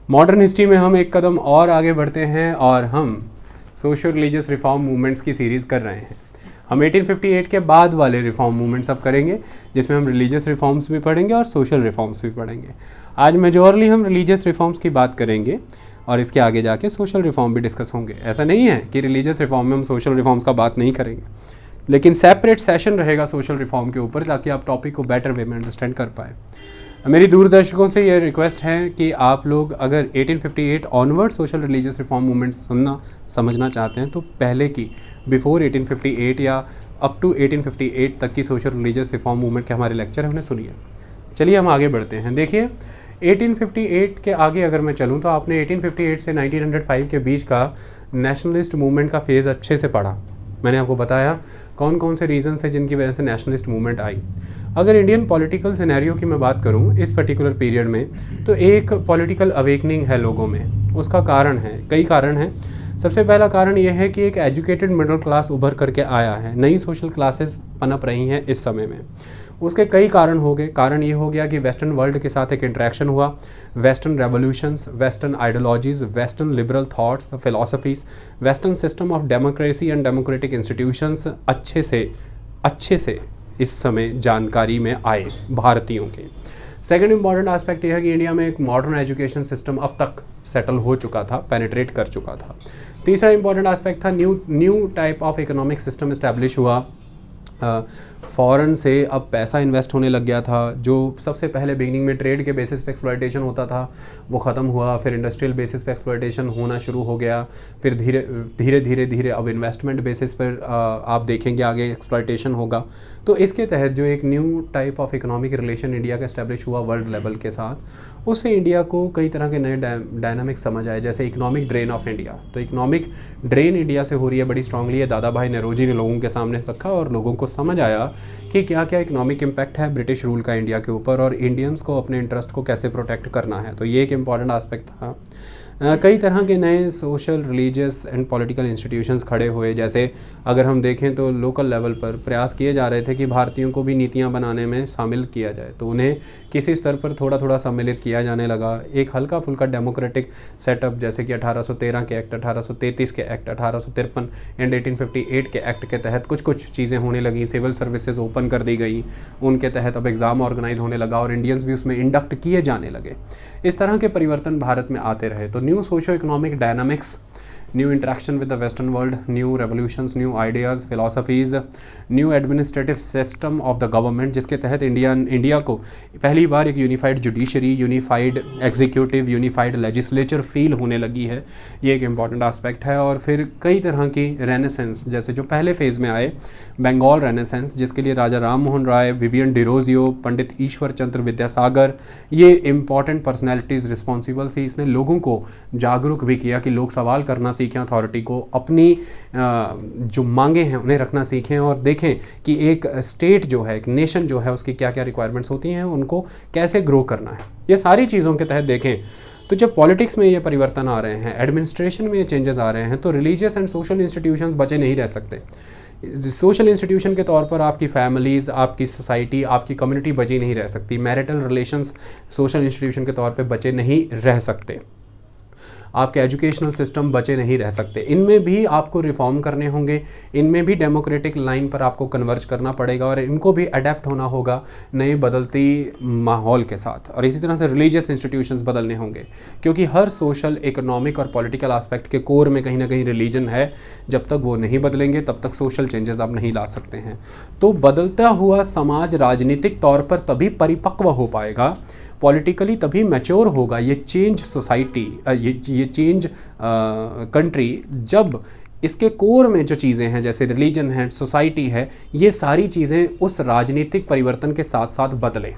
Modern history में हम एक कदम और आगे बढ़ते हैं और हम सोशल रिलीजियस रिफॉर्म मूवमेंट्स की सीरीज़ कर रहे हैं। हम 1858 के बाद वाले रिफॉर्म मूवमेंट्स अब करेंगे, जिसमें हम रिलीजियस रिफॉर्म्स भी पढ़ेंगे और सोशल रिफॉर्म्स भी पढ़ेंगे। आज मेजॉरली हम रिलीजियस रिफॉर्म्स की बात करेंगे और इसके आगे जाके सोशल रिफॉर्म भी डिस्कस होंगे। ऐसा नहीं है कि रिलीजियस रिफॉर्म में हम सोशल रिफॉर्म्स का बात नहीं करेंगे, लेकिन सेपरेट सेशन रहेगा सोशल रिफॉर्म के ऊपर, ताकि आप टॉपिक को बेटर वे में अंडरस्टैंड कर पाए। मेरी दूरदर्शकों से ये रिक्वेस्ट है कि आप लोग अगर 1858 onward social religious reform movement सुनना समझना चाहते हैं तो पहले की बिफोर 1858 या अप टू 1858 तक की सोशल रिलीजियस रिफॉर्म मूवमेंट के हमारे लेक्चर हैं, उन्हें सुनिए। चलिए हम आगे बढ़ते हैं। देखिए 1858 के आगे अगर मैं चलूँ तो आपने 1858 से 1905 के बीच का नेशनलिस्ट मूवमेंट का फेज़ अच्छे से पढ़ा। मैंने आपको बताया कौन कौन से रीजंस थे जिनकी वजह से नेशनलिस्ट मूवमेंट आई। अगर इंडियन पॉलिटिकल सिनेरियो की मैं बात करूं इस पर्टिकुलर पीरियड में, तो एक पॉलिटिकल अवेकनिंग है लोगों में। उसका कारण है, कई कारण हैं। सबसे पहला कारण यह है कि एक एजुकेटेड मिडिल क्लास उभर करके आया है, नई सोशल क्लासेस पनप रही हैं इस समय में। उसके कई कारण हो गए। कारण ये हो गया कि वेस्टर्न वर्ल्ड के साथ एक इंटरेक्शन हुआ, western revolutions, western ideologies, western liberal thoughts, philosophies, western system of democracy and democratic institutions अच्छे से इस समय जानकारी में आए भारतीयों के। सेकेंड इंपॉर्टेंट एस्पेक्ट यह है कि इंडिया में एक मॉडर्न एजुकेशन सिस्टम अब तक सेटल हो चुका था, पेनिट्रेट कर चुका था। तीसरा इंपॉर्टेंट एस्पेक्ट था new type of economic system establish हुआ। फ़ॉरेन से अब पैसा इन्वेस्ट होने लग गया था। जो सबसे पहले बिगिनिंग में ट्रेड के बेसिस पे एक्सप्लॉयटेशन होता था वो ख़त्म हुआ, फिर इंडस्ट्रियल बेसिस पे एक्सप्लॉयटेशन होना शुरू हो गया, फिर धीरे धीरे अब इन्वेस्टमेंट बेसिस पर आप देखेंगे आगे एक्सप्लॉयटेशन होगा। तो इसके तहत जो एक new type of economic relation India का इस्टेब्लिश हुआ वर्ल्ड लेवल के साथ, उससे इंडिया को कई तरह के नए डायनामिक्स समझ आए। जैसे इकोनॉमिक ड्रेन ऑफ इंडिया, तो इकोनॉमिक ड्रेन इंडिया से हो रही है बड़ी स्ट्रांगली। है दादा भाई नौरोजी ने लोगों के सामने रखा और लोगों को समझ आया कि क्या क्या इकोनॉमिक इम्पैक्ट है ब्रिटिश रूल का इंडिया के ऊपर और इंडियंस को अपने इंटरेस्ट को कैसे प्रोटेक्ट करना है। तो ये एक इम्पॉर्टेंट एस्पेक्ट था। कई तरह के नए social religious and political institutions खड़े हुए। जैसे अगर हम देखें तो लोकल लेवल पर प्रयास किए जा रहे थे कि भारतीयों को भी नीतियां बनाने में शामिल किया जाए, तो उन्हें किसी स्तर पर थोड़ा थोड़ा सम्मिलित किया जाने लगा। एक हल्का फुल्का डेमोक्रेटिक सेटअप, जैसे कि 1813 के एक्ट, 1833 के एक्ट, 1853 एंड 1858 के एक्ट के तहत कुछ चीज़ें होने लगी। सिविल सर्विसेज ओपन कर दी गई, उनके तहत अब एग्ज़ाम ऑर्गेनाइज होने लगा और इंडियंस भी उसमें इंडक्ट किए जाने लगे। इस तरह के परिवर्तन भारत में आते रहे। तो new socio economic dynamics, new interaction with the western world, new revolutions, new ideas, philosophies, new administrative system of the government, जिसके तहत इंडिया को पहली बार एक unified judiciary, unified executive, unified legislature feel होने लगी है। ये एक इम्पॉर्टेंट एस्पेक्ट है। और फिर कई तरह की रेनेसेंस, जैसे जो पहले फेज़ में आए बंगाल रेनेसेंस, जिसके लिए राजा राम मोहन राय, विवियन डिरोजियो, पंडित ईश्वर चंद्र विद्यासागर, ये इम्पॉर्टेंट पर्सनैलिटीज़ रिस्पॉन्सिबल थी। इसने लोगों को जागरूक भी किया कि लोग सवाल करना सीखें, अथॉरिटी को अपनी जो मांगे हैं उन्हें रखना सीखें और देखें कि एक स्टेट जो है, एक नेशन जो है, उसकी क्या क्या रिक्वायरमेंट्स होती हैं, उनको कैसे ग्रो करना है। ये सारी चीज़ों के तहत देखें तो जब पॉलिटिक्स में ये परिवर्तन आ रहे हैं, एडमिनिस्ट्रेशन में ये चेंजेस आ रहे हैं, तो रिलीजियस एंड सोशल इंस्टीट्यूशंस बचे नहीं रह सकते। सोशल इंस्टीट्यूशन के तौर पर आपकी फैमिलीज़, आपकी सोसाइटी, आपकी कम्युनिटी बची नहीं रह सकती। मैरिटल रिलेशंस सोशल इंस्टीट्यूशन के तौर पर बचे नहीं रह सकते। आपके एजुकेशनल सिस्टम बचे नहीं रह सकते। इनमें भी आपको रिफॉर्म करने होंगे, इनमें भी डेमोक्रेटिक लाइन पर आपको कन्वर्ज करना पड़ेगा और इनको भी अडेप्ट होना होगा नए बदलती माहौल के साथ। और इसी तरह से रिलीजियस इंस्टीट्यूशंस बदलने होंगे, क्योंकि हर सोशल, इकोनॉमिक और पॉलिटिकल एस्पेक्ट के कोर में कहीं ना कहीं रिलीजन है। जब तक वो नहीं बदलेंगे तब तक सोशल चेंजेस आप नहीं ला सकते हैं। तो बदलता हुआ समाज राजनीतिक तौर पर तभी परिपक्व हो पाएगा, पॉलिटिकली तभी मैच्योर होगा ये चेंज सोसाइटी, ये चेंज कंट्री, जब इसके कोर में जो चीज़ें हैं जैसे रिलीजन है, सोसाइटी है, ये सारी चीज़ें उस राजनीतिक परिवर्तन के साथ साथ बदलें।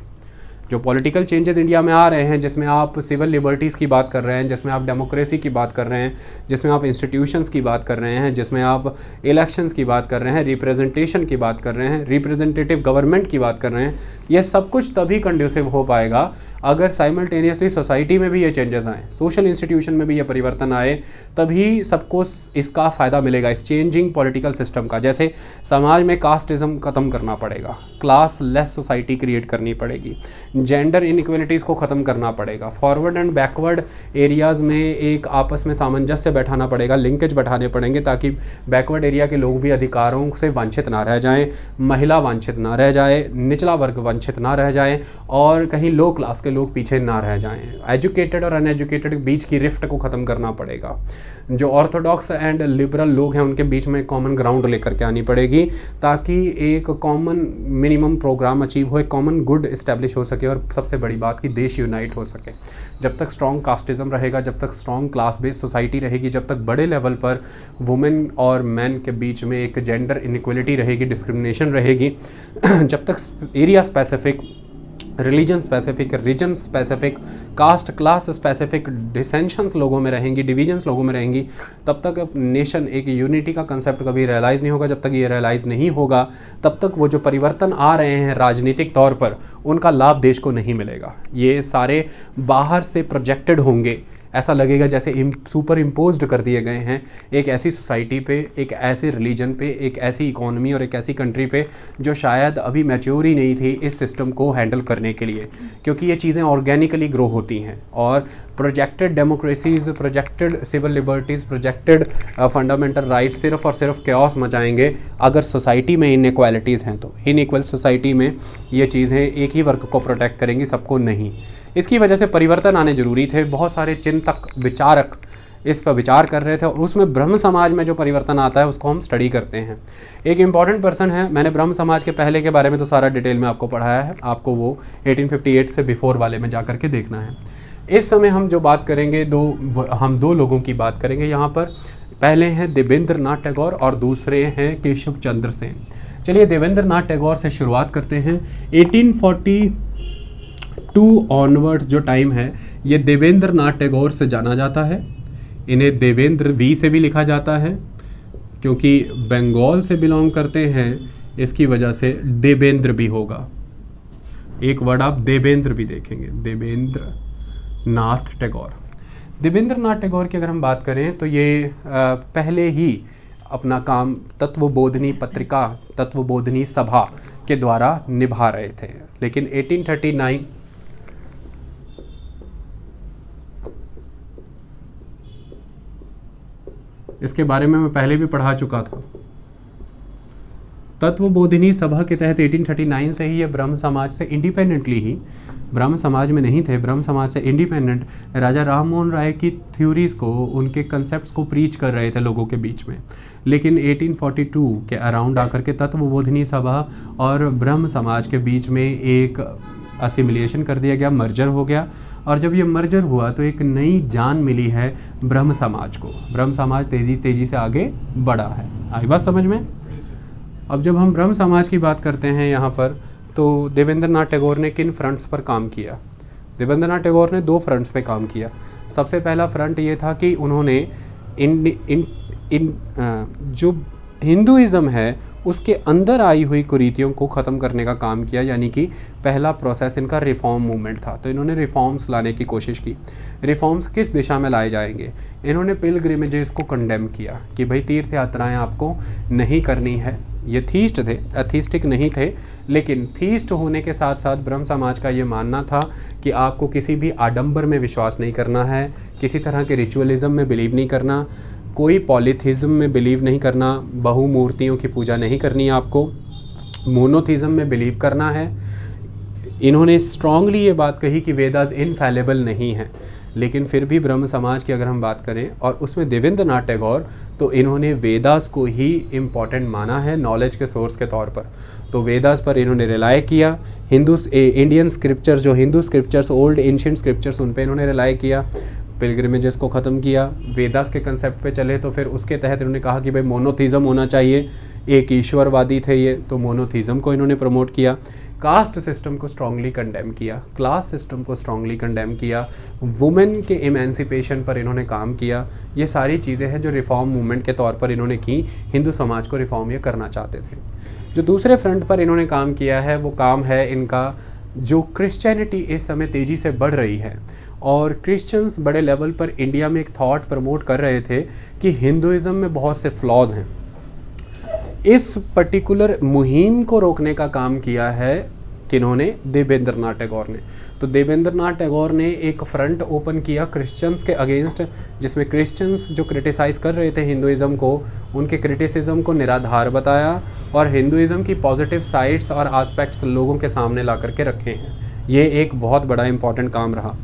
जो पॉलिटिकल चेंजेस इंडिया में आ रहे हैं, जिसमें आप सिविल लिबर्टीज़ की बात कर रहे हैं, जिसमें आप डेमोक्रेसी की बात कर रहे हैं, जिसमें आप इंस्टीट्यूशंस की बात कर रहे हैं, जिसमें आप इलेक्शंस की बात कर रहे हैं, रिप्रेजेंटेशन की बात कर रहे हैं, रिप्रेजेंटेटिव गवर्नमेंट की बात कर रहे हैं, ये सब कुछ तभी कंड्यूसिव हो पाएगा अगर साइमल्टेनियसली सोसाइटी में भी ये चेंजेस आएँ, सोशल इंस्टीट्यूशन में भी ये परिवर्तन आए, तभी सबको इसका फ़ायदा मिलेगा, इस चेंजिंग पॉलिटिकल सिस्टम का। जैसे समाज में कास्टिज़म ख़त्म करना पड़ेगा, क्लास लेस सोसाइटी क्रिएट करनी पड़ेगी। जेंडर इनइक्वलिटीज़ को ख़त्म करना पड़ेगा। फॉरवर्ड एंड बैकवर्ड एरियाज़ में एक आपस में सामंजस्य बैठाना पड़ेगा, लिंकेज बैठाने पड़ेंगे, ताकि बैकवर्ड एरिया के लोग भी अधिकारों से वंचित ना रह जाएं, महिला वंचित ना रह जाए, निचला वर्ग वंचित ना रह जाए, और कहीं लो क्लास के लोग पीछे ना रह जाएं। एजुकेटेड और अनएजुकेटेड के बीच की रिफ्ट को ख़त्म करना पड़ेगा। जो ऑर्थोडॉक्स एंड लिबरल लोग हैं उनके बीच में कॉमन ग्राउंड लेकर के आनी पड़ेगी, ताकि एक कॉमन मिनिमम प्रोग्राम अचीव हो, एक कॉमन गुड इस्टेब्लिश हो सके, और सबसे बड़ी बात कि देश यूनाइट हो सके। जब तक स्ट्रॉन्ग कास्टिज़म रहेगा, जब तक स्ट्रॉन्ग क्लास बेस्ड सोसाइटी रहेगी, जब तक बड़े लेवल पर वुमेन और मैन के बीच में एक जेंडर इनइक्वलिटी रहेगी, डिस्क्रिमिनेशन रहेगी, जब तक area specific, religion specific, region specific, caste class specific dissensions लोगों में रहेंगी, डिवीजन्स लोगों में रहेंगी, तब तक नेशन एक यूनिटी का कंसेप्ट कभी रियलाइज़ नहीं होगा। जब तक ये रियलाइज़ नहीं होगा, तब तक वो जो परिवर्तन आ रहे हैं राजनीतिक तौर पर, उनका लाभ देश को नहीं मिलेगा। ये सारे बाहर से प्रोजेक्टेड होंगे, ऐसा लगेगा जैसे सुपर इम्पोज्ड कर दिए गए हैं एक ऐसी सोसाइटी पे, एक ऐसे रिलीजन पे, एक ऐसी इकोनॉमी और एक ऐसी कंट्री पे जो शायद अभी मैच्योर ही नहीं थी इस सिस्टम को हैंडल करने के लिए, क्योंकि ये चीज़ें ऑर्गेनिकली ग्रो होती हैं। और projected democracies, projected civil liberties, projected fundamental rights सिर्फ और सिर्फ कैओस मचाएंगे अगर सोसाइटी में इनइक्वालिटीज़ हैं। तो इनइक्वल सोसाइटी में ये चीज़ें एक ही वर्ग को प्रोटेक्ट करेंगी, सबको नहीं। इसकी वजह से परिवर्तन आने ज़रूरी थे। बहुत सारे चिंतक, विचारक इस पर विचार कर रहे थे, और उसमें ब्रह्म समाज में जो परिवर्तन आता है उसको हम स्टडी करते हैं। एक इम्पॉर्टेंट पर्सन है, मैंने ब्रह्म समाज के पहले के बारे में तो सारा डिटेल में आपको पढ़ाया है, आपको वो 1858 से बिफोर वाले में जा कर के देखना है। इस समय हम जो बात करेंगे, हम दो लोगों की बात करेंगे यहाँ पर। पहले हैं देवेंद्र नाथ टैगोर और दूसरे हैं केशव चंद्र सेन। चलिए देवेंद्र नाथ टैगोर से शुरुआत करते हैं। 1842 ऑनवर्ड्स जो टाइम है, ये देवेंद्र नाथ टैगोर से जाना जाता है। इन्हें देवेंद्र वी से भी लिखा जाता है, क्योंकि बंगाल से बिलोंग करते हैं, इसकी वजह से देवेंद्र भी होगा। एक वर्ड आप देवेंद्र भी देखेंगे, देवेंद्र नाथ टैगोर। देवेंद्र नाथ टैगोर की अगर हम बात करें तो ये पहले ही अपना काम तत्वबोधिनी पत्रिका, तत्वबोधिनी सभा के द्वारा निभा रहे थे, लेकिन 1839 इसके बारे में मैं पहले भी पढ़ा चुका था। तत्वबोधिनी सभा के तहत 1839 से ही ये ब्रह्म समाज से इंडिपेंडेंटली ही, ब्रह्म समाज में नहीं थे, ब्रह्म समाज से इंडिपेंडेंट राजा राम मोहन राय की थ्योरीज़ को, उनके कंसेप्ट्स को प्रीच कर रहे थे लोगों के बीच में। लेकिन 1842 के अराउंड आकर के तत्वबोधिनी सभा और ब्रह्म समाज के बीच में एक असिमिलेशन कर दिया गया, मर्जर हो गया। और जब ये मर्जर हुआ तो एक नई जान मिली है ब्रह्म समाज को। ब्रह्म समाज तेज़ी से आगे बढ़ा है। आई बात समझ में? अब जब हम ब्रह्म समाज की बात करते हैं यहाँ पर, तो देवेंद्र नाथ टैगोर ने किन फ्रंट्स पर काम किया? देवेंद्र नाथ टैगोर ने 2 फ्रंट्स पे काम किया। सबसे पहला फ्रंट ये था कि उन्होंने जो हिंदुइज़्म है उसके अंदर आई हुई कुरीतियों को ख़त्म करने का काम किया, यानी कि पहला प्रोसेस इनका रिफॉर्म मूवमेंट था। तो इन्होंने रिफॉर्म्स लाने की कोशिश की। रिफॉर्म्स किस दिशा में लाए जाएंगे? इन्होंने पिलग्रिमेजेस को कंडेम किया कि भाई तीर्थ यात्राएं आपको नहीं करनी है। ये थीस्ट थे, अथीस्टिक नहीं थे, लेकिन थीस्ट होने के साथ साथ ब्रह्म समाज का ये मानना था कि आपको किसी भी आडंबर में विश्वास नहीं करना है, किसी तरह के रिचुअलिज़म में बिलीव नहीं करना, कोई पॉलीथिज़म में बिलीव नहीं करना, बहुमूर्तियों की पूजा नहीं करनी, आपको मोनोथिज़म में बिलीव करना है। इन्होंने स्ट्रांगली ये बात कही कि वेदास इनफैलेबल नहीं है। लेकिन फिर भी ब्रह्म समाज की अगर हम बात करें, और उसमें देवेंद्र नाथ टैगोर, तो इन्होंने वेदास को ही इम्पॉर्टेंट माना है नॉलेज के सोर्स के तौर पर। तो वेदास पर इन्होंने रिलाय किया। इंडियन स्क्रिप्चर्स, जो Hindu scriptures, old ancient scriptures, उन पे इन्होंने रिलाय किया। पिलग्रिमेजेस को ख़त्म किया, वेदास के कंसेप्ट पे चले। तो फिर उसके तहत इन्होंने कहा कि भाई मोनोथिज़म होना चाहिए, एक ईश्वरवादी थे ये, तो मोनोथिज़म को इन्होंने प्रमोट किया। कास्ट सिस्टम को स्ट्रांगली कंडेम किया, क्लास सिस्टम को स्ट्रांगली कंडेम किया, वुमेन के इमेंसिपेशन पर इन्होंने काम किया। ये सारी चीज़ें हैं जो रिफॉर्म मूवमेंट के तौर पर इन्होंने की। हिंदू समाज को रिफॉर्म ये करना चाहते थे। जो दूसरे फ्रंट पर इन्होंने काम किया है वो काम है इनका, जो क्रिश्चियनिटी इस समय तेज़ी से बढ़ रही है और क्रिश्चियंस बड़े लेवल पर इंडिया में एक थॉट प्रमोट कर रहे थे कि हिंदुइज़्म में बहुत से फ्लॉज हैं। इस पर्टिकुलर मुहिम को रोकने का काम किया है किन्होंने? देवेंद्र नाथ टैगोर ने। तो देवेंद्र नाथ टैगोर ने एक फ्रंट ओपन किया क्रिश्चियंस के अगेंस्ट, जिसमें क्रिश्चियंस जो क्रिटिसाइज़ कर रहे थे हिंदुज़म को, उनके क्रिटिसिज्म को निराधार बताया और हिंदुज़म की पॉजिटिव साइड्स और एस्पेक्ट्स लोगों के सामने ला करके रखे हैं। ये एक बहुत बड़ा इंपॉर्टेंट काम रहा।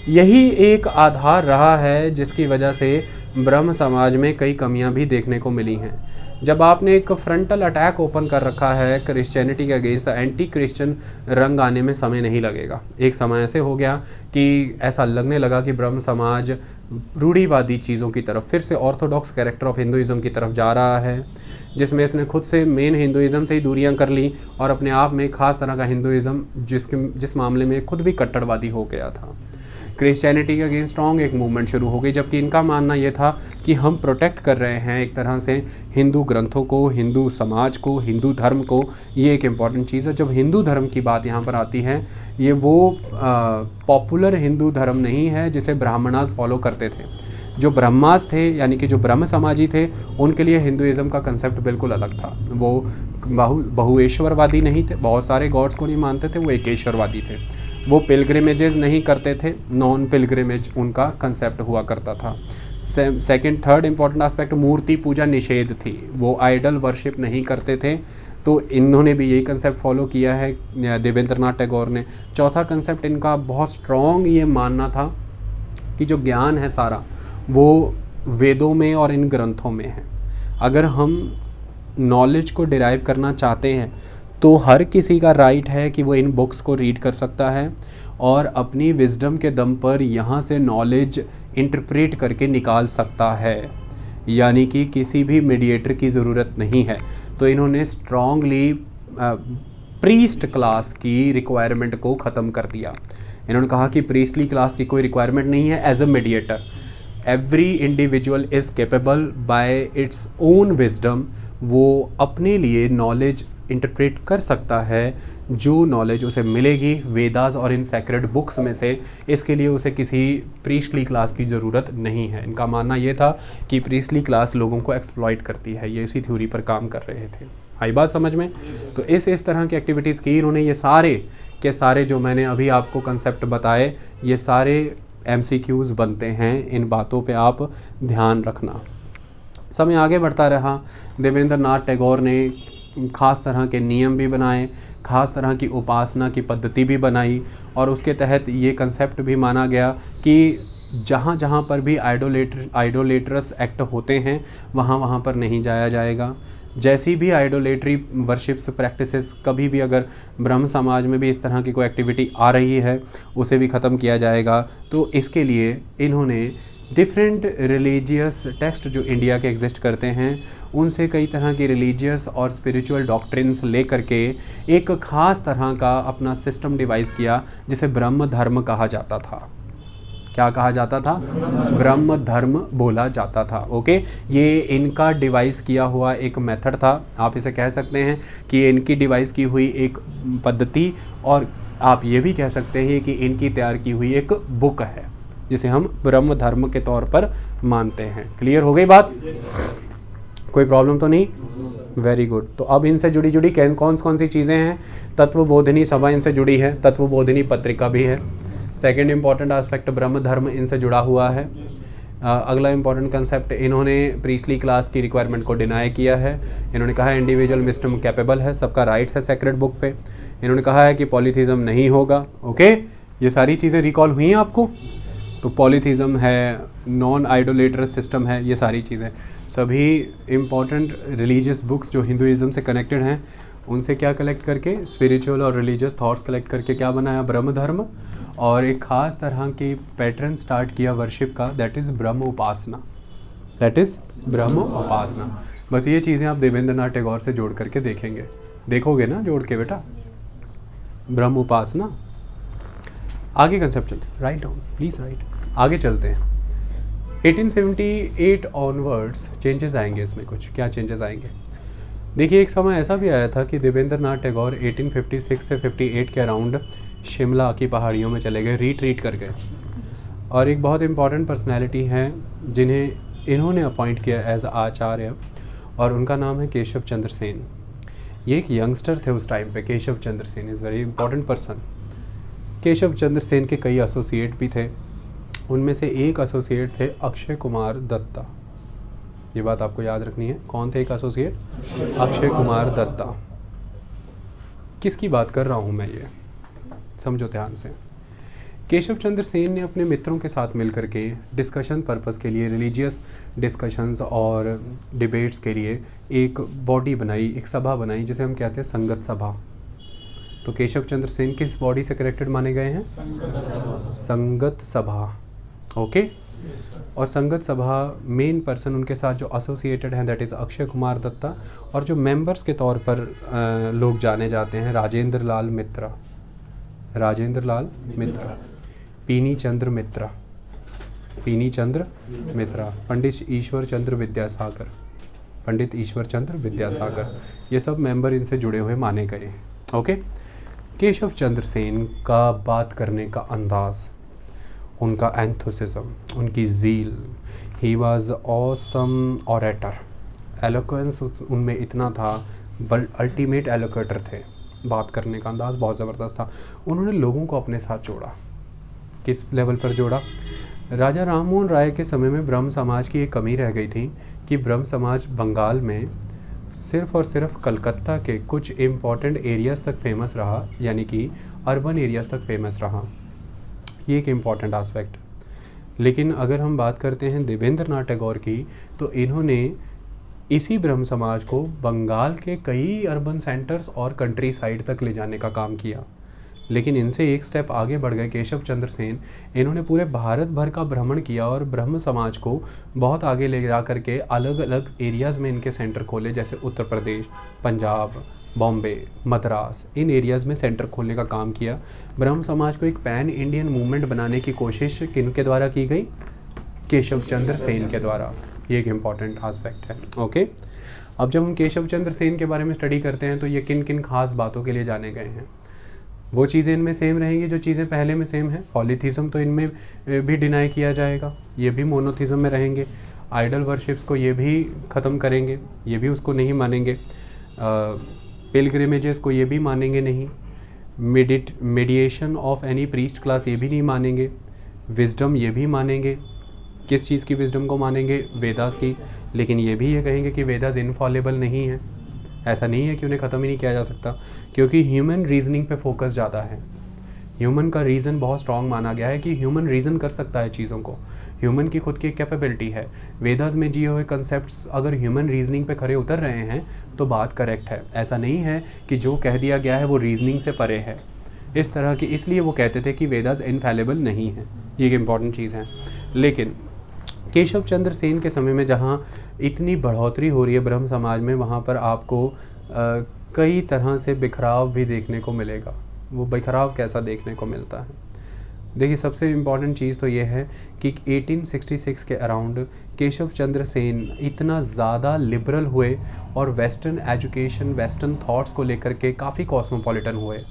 यही एक आधार रहा है जिसकी वजह से ब्रह्म समाज में कई कमियां भी देखने को मिली हैं। जब आपने एक फ्रंटल अटैक ओपन कर रखा है क्रिश्चियनिटी के अगेंस्ट, एंटी क्रिश्चियन रंग आने में समय नहीं लगेगा। एक समय ऐसे हो गया कि ऐसा लगने लगा कि ब्रह्म समाज रूढ़िवादी चीज़ों की तरफ, फिर से ऑर्थोडॉक्स कैरेक्टर ऑफ हिंदुइज़्म की तरफ जा रहा है, जिसमें इसने खुद से मेन हिंदुइज़्म से ही दूरियां कर ली और अपने आप में खास तरह का हिंदुइज़्म जिस मामले में खुद भी कट्टरवादी हो गया था। क्रिश्चियनिटी के अगेंस्ट स्ट्रॉन्ग एक मूवमेंट शुरू हो गई, जबकि इनका मानना ये था कि हम प्रोटेक्ट कर रहे हैं एक तरह से हिंदू ग्रंथों को, हिंदू समाज को, हिंदू धर्म को। ये एक इम्पॉर्टेंट चीज़ है। जब हिंदू धर्म की बात यहाँ पर आती है, ये वो पॉपुलर हिंदू धर्म नहीं है जिसे ब्राह्मणास फॉलो करते थे। जो ब्रह्मास थे, यानी कि जो ब्रह्म समाजी थे, उनके लिए हिंदुइज़्म का कंसेप्ट बिल्कुल अलग था। वो बहुएश्वरवादी नहीं थे, बहुत सारे गॉड्स को नहीं मानते थे, वो एकेश्वरवादी थे। वो पिलग्रिमेजेस नहीं करते थे, नॉन पिलग्रिमेज उनका कंसेप्ट हुआ करता था। सेकंड थर्ड इंपॉर्टेंट एस्पेक्ट, मूर्ति पूजा निषेध थी, वो आइडल वर्शिप नहीं करते थे। तो इन्होंने भी यही कंसेप्ट फॉलो किया है देवेंद्र नाथ टैगोर ने। चौथा कंसेप्ट इनका बहुत स्ट्रॉन्ग ये मानना था कि जो ज्ञान है सारा वो वेदों में और इन ग्रंथों में है। अगर हम नॉलेज को डिराइव करना चाहते हैं तो हर किसी का राइट है कि वो इन बुक्स को रीड कर सकता है और अपनी विजडम के दम पर यहाँ से नॉलेज इंटरप्रेट करके निकाल सकता है, यानी कि किसी भी मीडिएटर की ज़रूरत नहीं है। तो इन्होंने स्ट्रांगली प्रीस्ट क्लास की रिक्वायरमेंट को ख़त्म कर दिया। इन्होंने कहा कि प्रीस्टली क्लास की कोई रिक्वायरमेंट नहीं है as a mediator. Every individual is capable by its own wisdom, वो अपने लिए नॉलेज इंटरप्रेट कर सकता है जो नॉलेज उसे मिलेगी वेदास और इन सैक्रेड बुक्स में से। इसके लिए उसे किसी प्रीस्टली क्लास की ज़रूरत नहीं है। इनका मानना ये था कि प्रीस्टली क्लास लोगों को एक्सप्लॉइट करती है। ये इसी थ्योरी पर काम कर रहे थे। आई बात समझ में? तो इस तरह की एक्टिविटीज़ की इन्होंने। ये सारे के सारे जो मैंने अभी आपको कंसेप्ट बताए, ये सारे MCQs बनते हैं। इन बातों पे आप ध्यान रखना। समय आगे बढ़ता रहा, देवेंद्र नाथ टैगोर ने ख़ास तरह के नियम भी बनाए, ख़ास तरह की उपासना की पद्धति भी बनाई और उसके तहत ये कंसेप्ट भी माना गया कि जहाँ जहाँ पर भी आइडोलेटरस एक्ट होते हैं वहाँ पर नहीं जाया जाएगा। जैसी भी आइडोलेटरी वर्शिप्स प्रैक्टिसेस कभी भी अगर ब्रह्म समाज में भी इस तरह की कोई एक्टिविटी आ रही है उसे भी ख़त्म किया जाएगा। तो इसके लिए इन्होंने डिफरेंट रिलीजियस टेक्स्ट जो इंडिया के एग्जिस्ट करते हैं उनसे कई तरह की रिलीजियस और स्पिरिचुअल डॉक्ट्रिन्स ले करके एक ख़ास तरह का अपना सिस्टम डिवाइस किया जिसे ब्रह्म धर्म कहा जाता था। क्या कहा जाता था? ब्रह्म धर्म बोला जाता था। ओके, ये इनका डिवाइस किया हुआ एक मेथड था। आप इसे कह सकते हैं कि इनकी डिवाइस की हुई एक पद्धति, और आप ये भी कह सकते हैं कि इनकी तैयार की हुई एक बुक है जिसे हम ब्रह्म धर्म के तौर पर मानते हैं। क्लियर हो गई बात? कोई प्रॉब्लम तो नहीं? Very good. तो अब इनसे जुड़ी कौन सी चीज़ें हैं? तत्वबोधिनी सभा इनसे जुड़ी है, तत्वबोधिनी पत्रिका भी है। सेकंड इंपॉर्टेंट एस्पेक्ट ब्रह्म धर्म इनसे जुड़ा हुआ है। अगला इंपॉर्टेंट कंसेप्ट, इन्होंने प्रीस्टली क्लास की रिक्वायरमेंट को डिनाई किया है। इन्होंने कहा है इंडिविजुअल विजडम कैपेबल है, सबका राइट्स है सेक्रेड बुक पे। इन्होंने कहा है कि पॉलीथीज़म नहीं होगा। ओके, ये सारी चीज़ें रिकॉल हुई हैं आपको? तो पॉलीथीज़म है, नॉन आइडोलेटरस सिस्टम है, ये सारी चीज़ें। सभी इम्पॉर्टेंट रिलीजियस बुक्स जो हिंदुइज़्म से कनेक्टेड हैं उनसे क्या कलेक्ट करके, स्पिरिचुअल और रिलीजियस थॉट्स कलेक्ट करके क्या बनाया? ब्रह्म धर्म। और एक ख़ास तरह की पैटर्न स्टार्ट किया वर्शिप का, that is Brahma Upasana. That is ब्रह्म उपासना। बस ये चीज़ें आप देवेंद्र नाथ टैगोर से जोड़ करके देखेंगे, देखोगे ना जोड़ के बेटा, ब्रह्म उपासना। आगे कंसेप्ट चलते हैं, राइट डाउन प्लीज़, राइट। आगे चलते हैं। 1878 ऑनवर्ड्स चेंजेस आएंगे इसमें। कुछ क्या चेंजेस आएंगे? देखिए, एक समय ऐसा भी आया था कि देवेंद्र नाथ टैगोर 1856 से 58 के अराउंड शिमला की पहाड़ियों में चले गए, रिट्रीट कर गए। और एक बहुत इम्पॉर्टेंट पर्सनैलिटी है जिन्हें इन्होंने अपॉइंट किया एज आचार्य, और उनका नाम है केशव चंद्र सेन। ये एक यंगस्टर थे उस टाइम पे। Keshab Chandra Sen is very important person. Keshab Chandra Sen के कई एसोसिएट भी थे, उनमें से एक एसोसिएट थे अक्षय कुमार दत्ता। ये बात आपको याद रखनी है। कौन थे एक एसोसिएट? अक्षय कुमार दत्ता। किसकी बात कर रहा हूँ मैं, ये समझो ध्यान से। केशव चंद्र सेन ने अपने मित्रों के साथ मिलकर के डिस्कशन पर्पस के लिए, रिलीजियस डिस्कशंस और डिबेट्स के लिए एक बॉडी बनाई, एक सभा बनाई, जिसे हम कहते हैं संगत सभा। तो केशव चंद्र सेन किस बॉडी से कनेक्टेड माने गए हैं? संगत सभा। ओके। और संगत सभा मेन पर्सन उनके साथ जो एसोसिएटेड हैं दैट इज़ अक्षय कुमार दत्ता, और जो मेंबर्स के तौर पर लोग जाने जाते हैं राजेंद्र लाल मित्रा, राजेंद्र लाल मित्रा, पीनी चंद्र मित्रा, पीनी चंद्र मित्रा, पंडित ईश्वर चंद्र विद्यासागर, पंडित ईश्वर चंद्र विद्यासागर, ये सब मेंबर इनसे जुड़े हुए माने गए। ओके। केशव चंद्र सेन का बात करने का अंदाज़, उनका एंथुसिज्म, उनकी zeal, he was awesome orator, eloquence उनमें इतना था, अल्टीमेट एलोक्वेटर थे, बात करने का अंदाज़ बहुत ज़बरदस्त था। उन्होंने लोगों को अपने साथ जोड़ा। किस लेवल पर जोड़ा? राजा राममोहन राय के समय में ब्रह्म समाज की एक कमी रह गई थी कि ब्रह्म समाज बंगाल में सिर्फ़ और सिर्फ कलकत्ता के कुछ इम्पॉर्टेंट एरियाज़ तक फेमस रहा, यानी कि अर्बन एरियाज़ तक फेमस रहा। ये एक इम्पॉर्टेंट आस्पेक्ट। लेकिन अगर हम बात करते हैं देवेंद्र नाथ टैगोर की, तो इन्होंने इसी ब्रह्म समाज को बंगाल के कई अर्बन सेंटर्स और कंट्री साइड तक ले जाने का काम किया। लेकिन इनसे एक स्टेप आगे बढ़ गए केशव चंद्र सेन। इन्होंने पूरे भारत भर का भ्रमण किया और ब्रह्म समाज को बहुत आगे ले जा करके अलग अलग एरियाज़ में इनके सेंटर खोले, जैसे उत्तर प्रदेश, पंजाब, बॉम्बे, मद्रास, इन एरियाज़ में सेंटर खोलने का काम किया। ब्रह्म समाज को एक पैन इंडियन मूवमेंट बनाने की कोशिश किन के द्वारा की गई? केशव चंद्र सेन के द्वारा। ये एक इम्पॉर्टेंट आस्पेक्ट है। ओके। अब जब हम केशव चंद्र सेन के बारे में स्टडी करते हैं तो ये किन किन खास बातों के लिए जाने गए हैं? वो चीज़ें इनमें सेम रहेंगी जो चीज़ें पहले में सेम है। पॉलीथीज़म तो इनमें भी डिनाई किया जाएगा, ये भी मोनोथीज़म में रहेंगे। आइडल वर्शिप्स को ये भी ख़त्म करेंगे, ये भी उसको नहीं मानेंगे। पिलग्रिमेजेस को ये भी मानेंगे नहीं। मेडिएशन ऑफ एनी प्रीस्ट क्लास ये भी नहीं मानेंगे। विजडम ये भी मानेंगे। किस चीज़ की विजडम को मानेंगे? वेदास की। लेकिन ये भी ये कहेंगे कि वेदास इनफॉलेबल नहीं है। ऐसा नहीं है कि उन्हें ख़त्म ही नहीं किया जा सकता, क्योंकि ह्यूमन रीजनिंग पे फोकस ज़्यादा है। ह्यूमन का रीज़न बहुत स्ट्रॉन्ग माना गया है कि ह्यूमन रीज़न कर सकता है चीज़ों को, ह्यूमन की खुद की कैपेबिलिटी है। वेदास में जिए हुए कंसेप्ट्स अगर ह्यूमन रीजनिंग पे खरे उतर रहे हैं तो बात करेक्ट है। ऐसा नहीं है कि जो कह दिया गया है वो रीजनिंग से परे है, इस तरह की। इसलिए वो कहते थे कि वेदास इनफैलेबल नहीं है। ये एक इम्पॉर्टेंट चीज़ है। लेकिन केशव चंद्र सेन के समय में जहाँ इतनी बढ़ोतरी हो रही है ब्रह्म समाज में, वहाँ पर आपको कई तरह से बिखराव भी देखने को मिलेगा। वो बिखराव कैसा देखने को मिलता है? देखिए, सबसे इम्पॉर्टेंट चीज़ तो ये है कि 1866 के अराउंड केशव चंद्र सेन इतना ज़्यादा लिबरल हुए और वेस्टर्न एजुकेशन, वेस्टर्न थॉट्स को लेकर के काफ़ी कॉस्मोपॉलिटन हुए।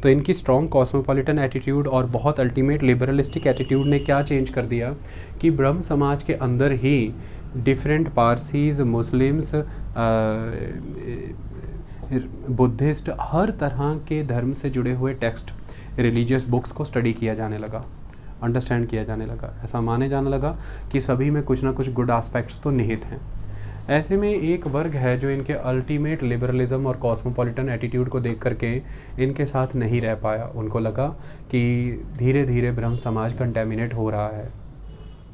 तो इनकी स्ट्रॉन्ग कॉस्मोपॉलिटन एटीट्यूड और बहुत अल्टीमेट लिबरलिस्टिक एटीट्यूड ने क्या चेंज कर दिया कि ब्रह्म समाज के अंदर ही डिफरेंट पारसीज, मुस्लिम्स, बुद्धिस्ट, हर तरह के धर्म से जुड़े हुए टेक्स्ट, रिलीजियस बुक्स को स्टडी किया जाने लगा, अंडरस्टैंड किया जाने लगा। ऐसा माने जाने लगा कि सभी में कुछ ना कुछ गुड एस्पेक्ट्स तो निहित हैं। ऐसे में एक वर्ग है जो इनके अल्टीमेट लिबरलिज्म और कॉस्मोपॉलिटन एटीट्यूड को देख करके इनके साथ नहीं रह पाया। उनको लगा कि धीरे धीरे ब्रह्म समाज कंटेमिनेट हो रहा है,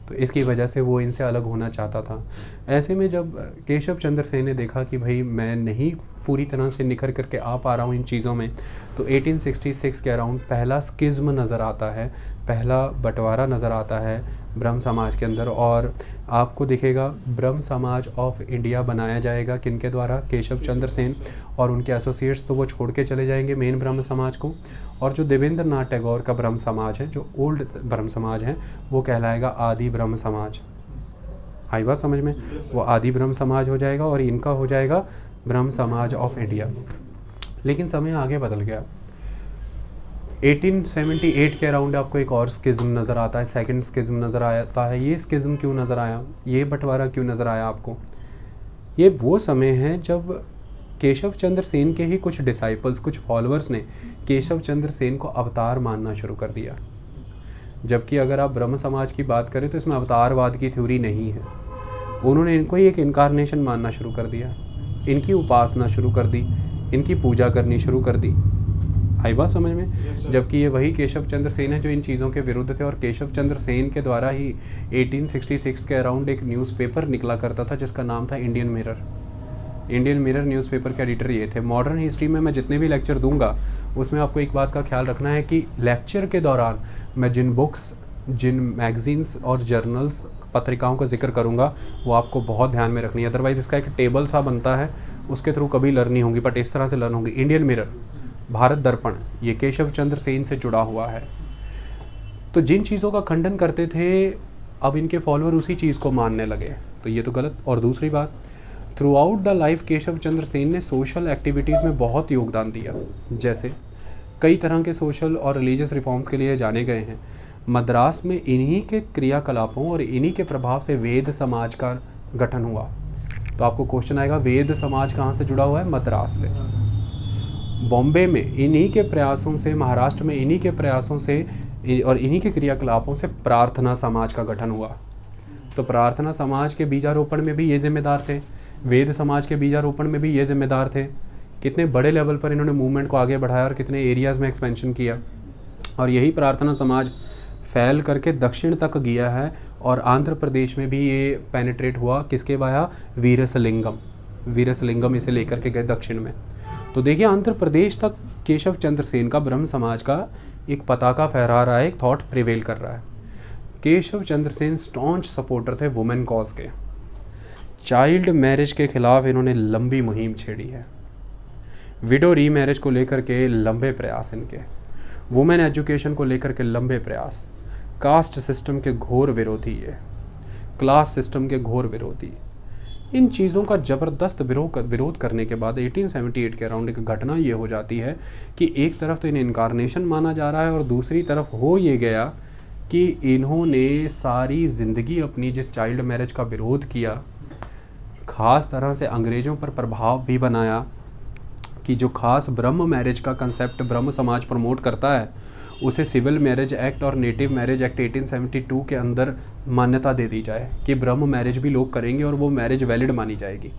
तो इसकी वजह से वो इनसे अलग होना चाहता था। ऐसे में जब केशव चंद्र सेन ने देखा कि भाई मैं नहीं पूरी तरह से निखर करके आ पा रहा हूँ इन चीज़ों में, तो 1866 के अराउंड पहला स्किज्म नज़र आता है, पहला बंटवारा नज़र आता है ब्रह्म समाज के अंदर। और आपको दिखेगा ब्रह्म समाज ऑफ इंडिया बनाया जाएगा किनके द्वारा? केशव चंद्र सेन और उनके एसोसिएट्स तो वो छोड़ के चले जाएंगे मेन ब्रह्म समाज को, और जो देवेंद्र नाथ टैगोर का ब्रह्म समाज है, जो ओल्ड ब्रह्म समाज है, वो कहलाएगा आदि ब्रह्म समाज। आई बात समझ में? वो आदि ब्रह्म समाज हो जाएगा और इनका हो जाएगा ब्रह्म समाज ऑफ इंडिया। लेकिन समय आगे बदल गया। 1878 के अराउंड आपको एक और स्किज्म नज़र आता है, सेकंड स्किज्म नज़र आता है। ये स्किज्म क्यों नज़र आया? ये बंटवारा क्यों नज़र आया आपको? ये वो समय है जब केशव चंद्र सेन के ही कुछ डिसाइपल्स, कुछ फॉलोअर्स ने केशव चंद्र सेन को अवतार मानना शुरू कर दिया। जबकि अगर आप ब्रह्म समाज की बात करें तो इसमें अवतारवाद की थ्योरी नहीं है। उन्होंने इनको ही एक इनकारनेशन मानना शुरू कर दिया, इनकी उपासना शुरू कर दी, इनकी पूजा करनी शुरू कर दी। आई बात समझ में? जबकि ये वही केशव चंद्र सेन है जो इन चीज़ों के विरुद्ध थे। और केशव चंद्र सेन के द्वारा ही 1866 के अराउंड एक न्यूज़पेपर निकला करता था जिसका नाम था Indian mirror. Indian mirror newspaper के एडिटर ये थे। मॉडर्न हिस्ट्री में मैं जितने भी लेक्चर दूंगा उसमें आपको एक बात का ख्याल रखना है कि लेक्चर के दौरान मैं जिन बुक्स, जिन मैगजीन्स और जर्नल्स, पत्रिकाओं का जिक्र करूंगा वो आपको बहुत ध्यान में रखनी है। अदरवाइज़ इसका एक टेबल सा बनता है, उसके थ्रू कभी लर्न नहीं होंगी, बट इस तरह से लर्न होंगी। इंडियन मिरर, भारत दर्पण, ये केशव चंद्र सेन से जुड़ा हुआ है। तो जिन चीज़ों का खंडन करते थे अब इनके फॉलोअर उसी चीज़ को मानने लगे, तो ये तो गलत। और दूसरी बात, throughout the life Keshab Chandra Sen ने सोशल एक्टिविटीज़ में बहुत योगदान दिया। जैसे कई तरह के सोशल और रिलीजियस रिफॉर्म्स के लिए जाने गए हैं। मद्रास में इन्हीं के क्रियाकलापों और इन्हीं के प्रभाव से वेद समाज का गठन हुआ। तो आपको क्वेश्चन आएगा, वेद समाज कहाँ से जुड़ा हुआ है? मद्रास से। बॉम्बे में इन्हीं के प्रयासों से, महाराष्ट्र में इन्हीं के प्रयासों से और इन्हीं के क्रियाकलापों से प्रार्थना समाज का गठन हुआ। तो प्रार्थना समाज के बीजारोपण में भी ये जिम्मेदार थे, वेद समाज के बीजारोपण में भी ये जिम्मेदार थे। कितने बड़े लेवल पर इन्होंने मूवमेंट को आगे बढ़ाया और कितने एरियाज़ में एक्सपेंशन किया। और यही प्रार्थना समाज फैल करके दक्षिण तक गया है और आंध्र प्रदेश में भी ये पेनिट्रेट हुआ। किसके वाया? वीरसलिंगम। वीरसलिंगम इसे लेकर के गए दक्षिण में। तो देखिए आंध्र प्रदेश तक केशव चंद्र सेन का ब्रह्म समाज का एक पताका फहरा रहा है, एक थॉट प्रिवेल कर रहा है। केशव चंद्र सेन स्टॉन्च सपोर्टर थे वुमेन कॉज के। चाइल्ड मैरिज के खिलाफ इन्होंने लंबी मुहिम छेड़ी है। विडो री मैरिज को लेकर के लंबे प्रयास इनके, वुमेन एजुकेशन को लेकर के लंबे प्रयास, कास्ट सिस्टम के घोर विरोधी है, क्लास सिस्टम के घोर विरोधी। इन चीज़ों का ज़बरदस्त विरोध करने के बाद 1878 के अराउंड एक घटना ये हो जाती है कि एक तरफ तो इन्हें इनकारनेशन माना जा रहा है और दूसरी तरफ हो ये गया कि इन्होंने सारी ज़िंदगी अपनी जिस चाइल्ड मैरिज का विरोध किया, ख़ास तरह से अंग्रेज़ों पर प्रभाव भी बनाया कि जो खास ब्रह्म मैरिज का कंसेप्ट ब्रह्म समाज प्रमोट करता है उसे सिविल मैरिज एक्ट और नेटिव मैरिज एक्ट 1872 के अंदर मान्यता दे दी जाए कि ब्रह्म मैरिज भी लोग करेंगे और वो मैरिज वैलिड मानी जाएगी।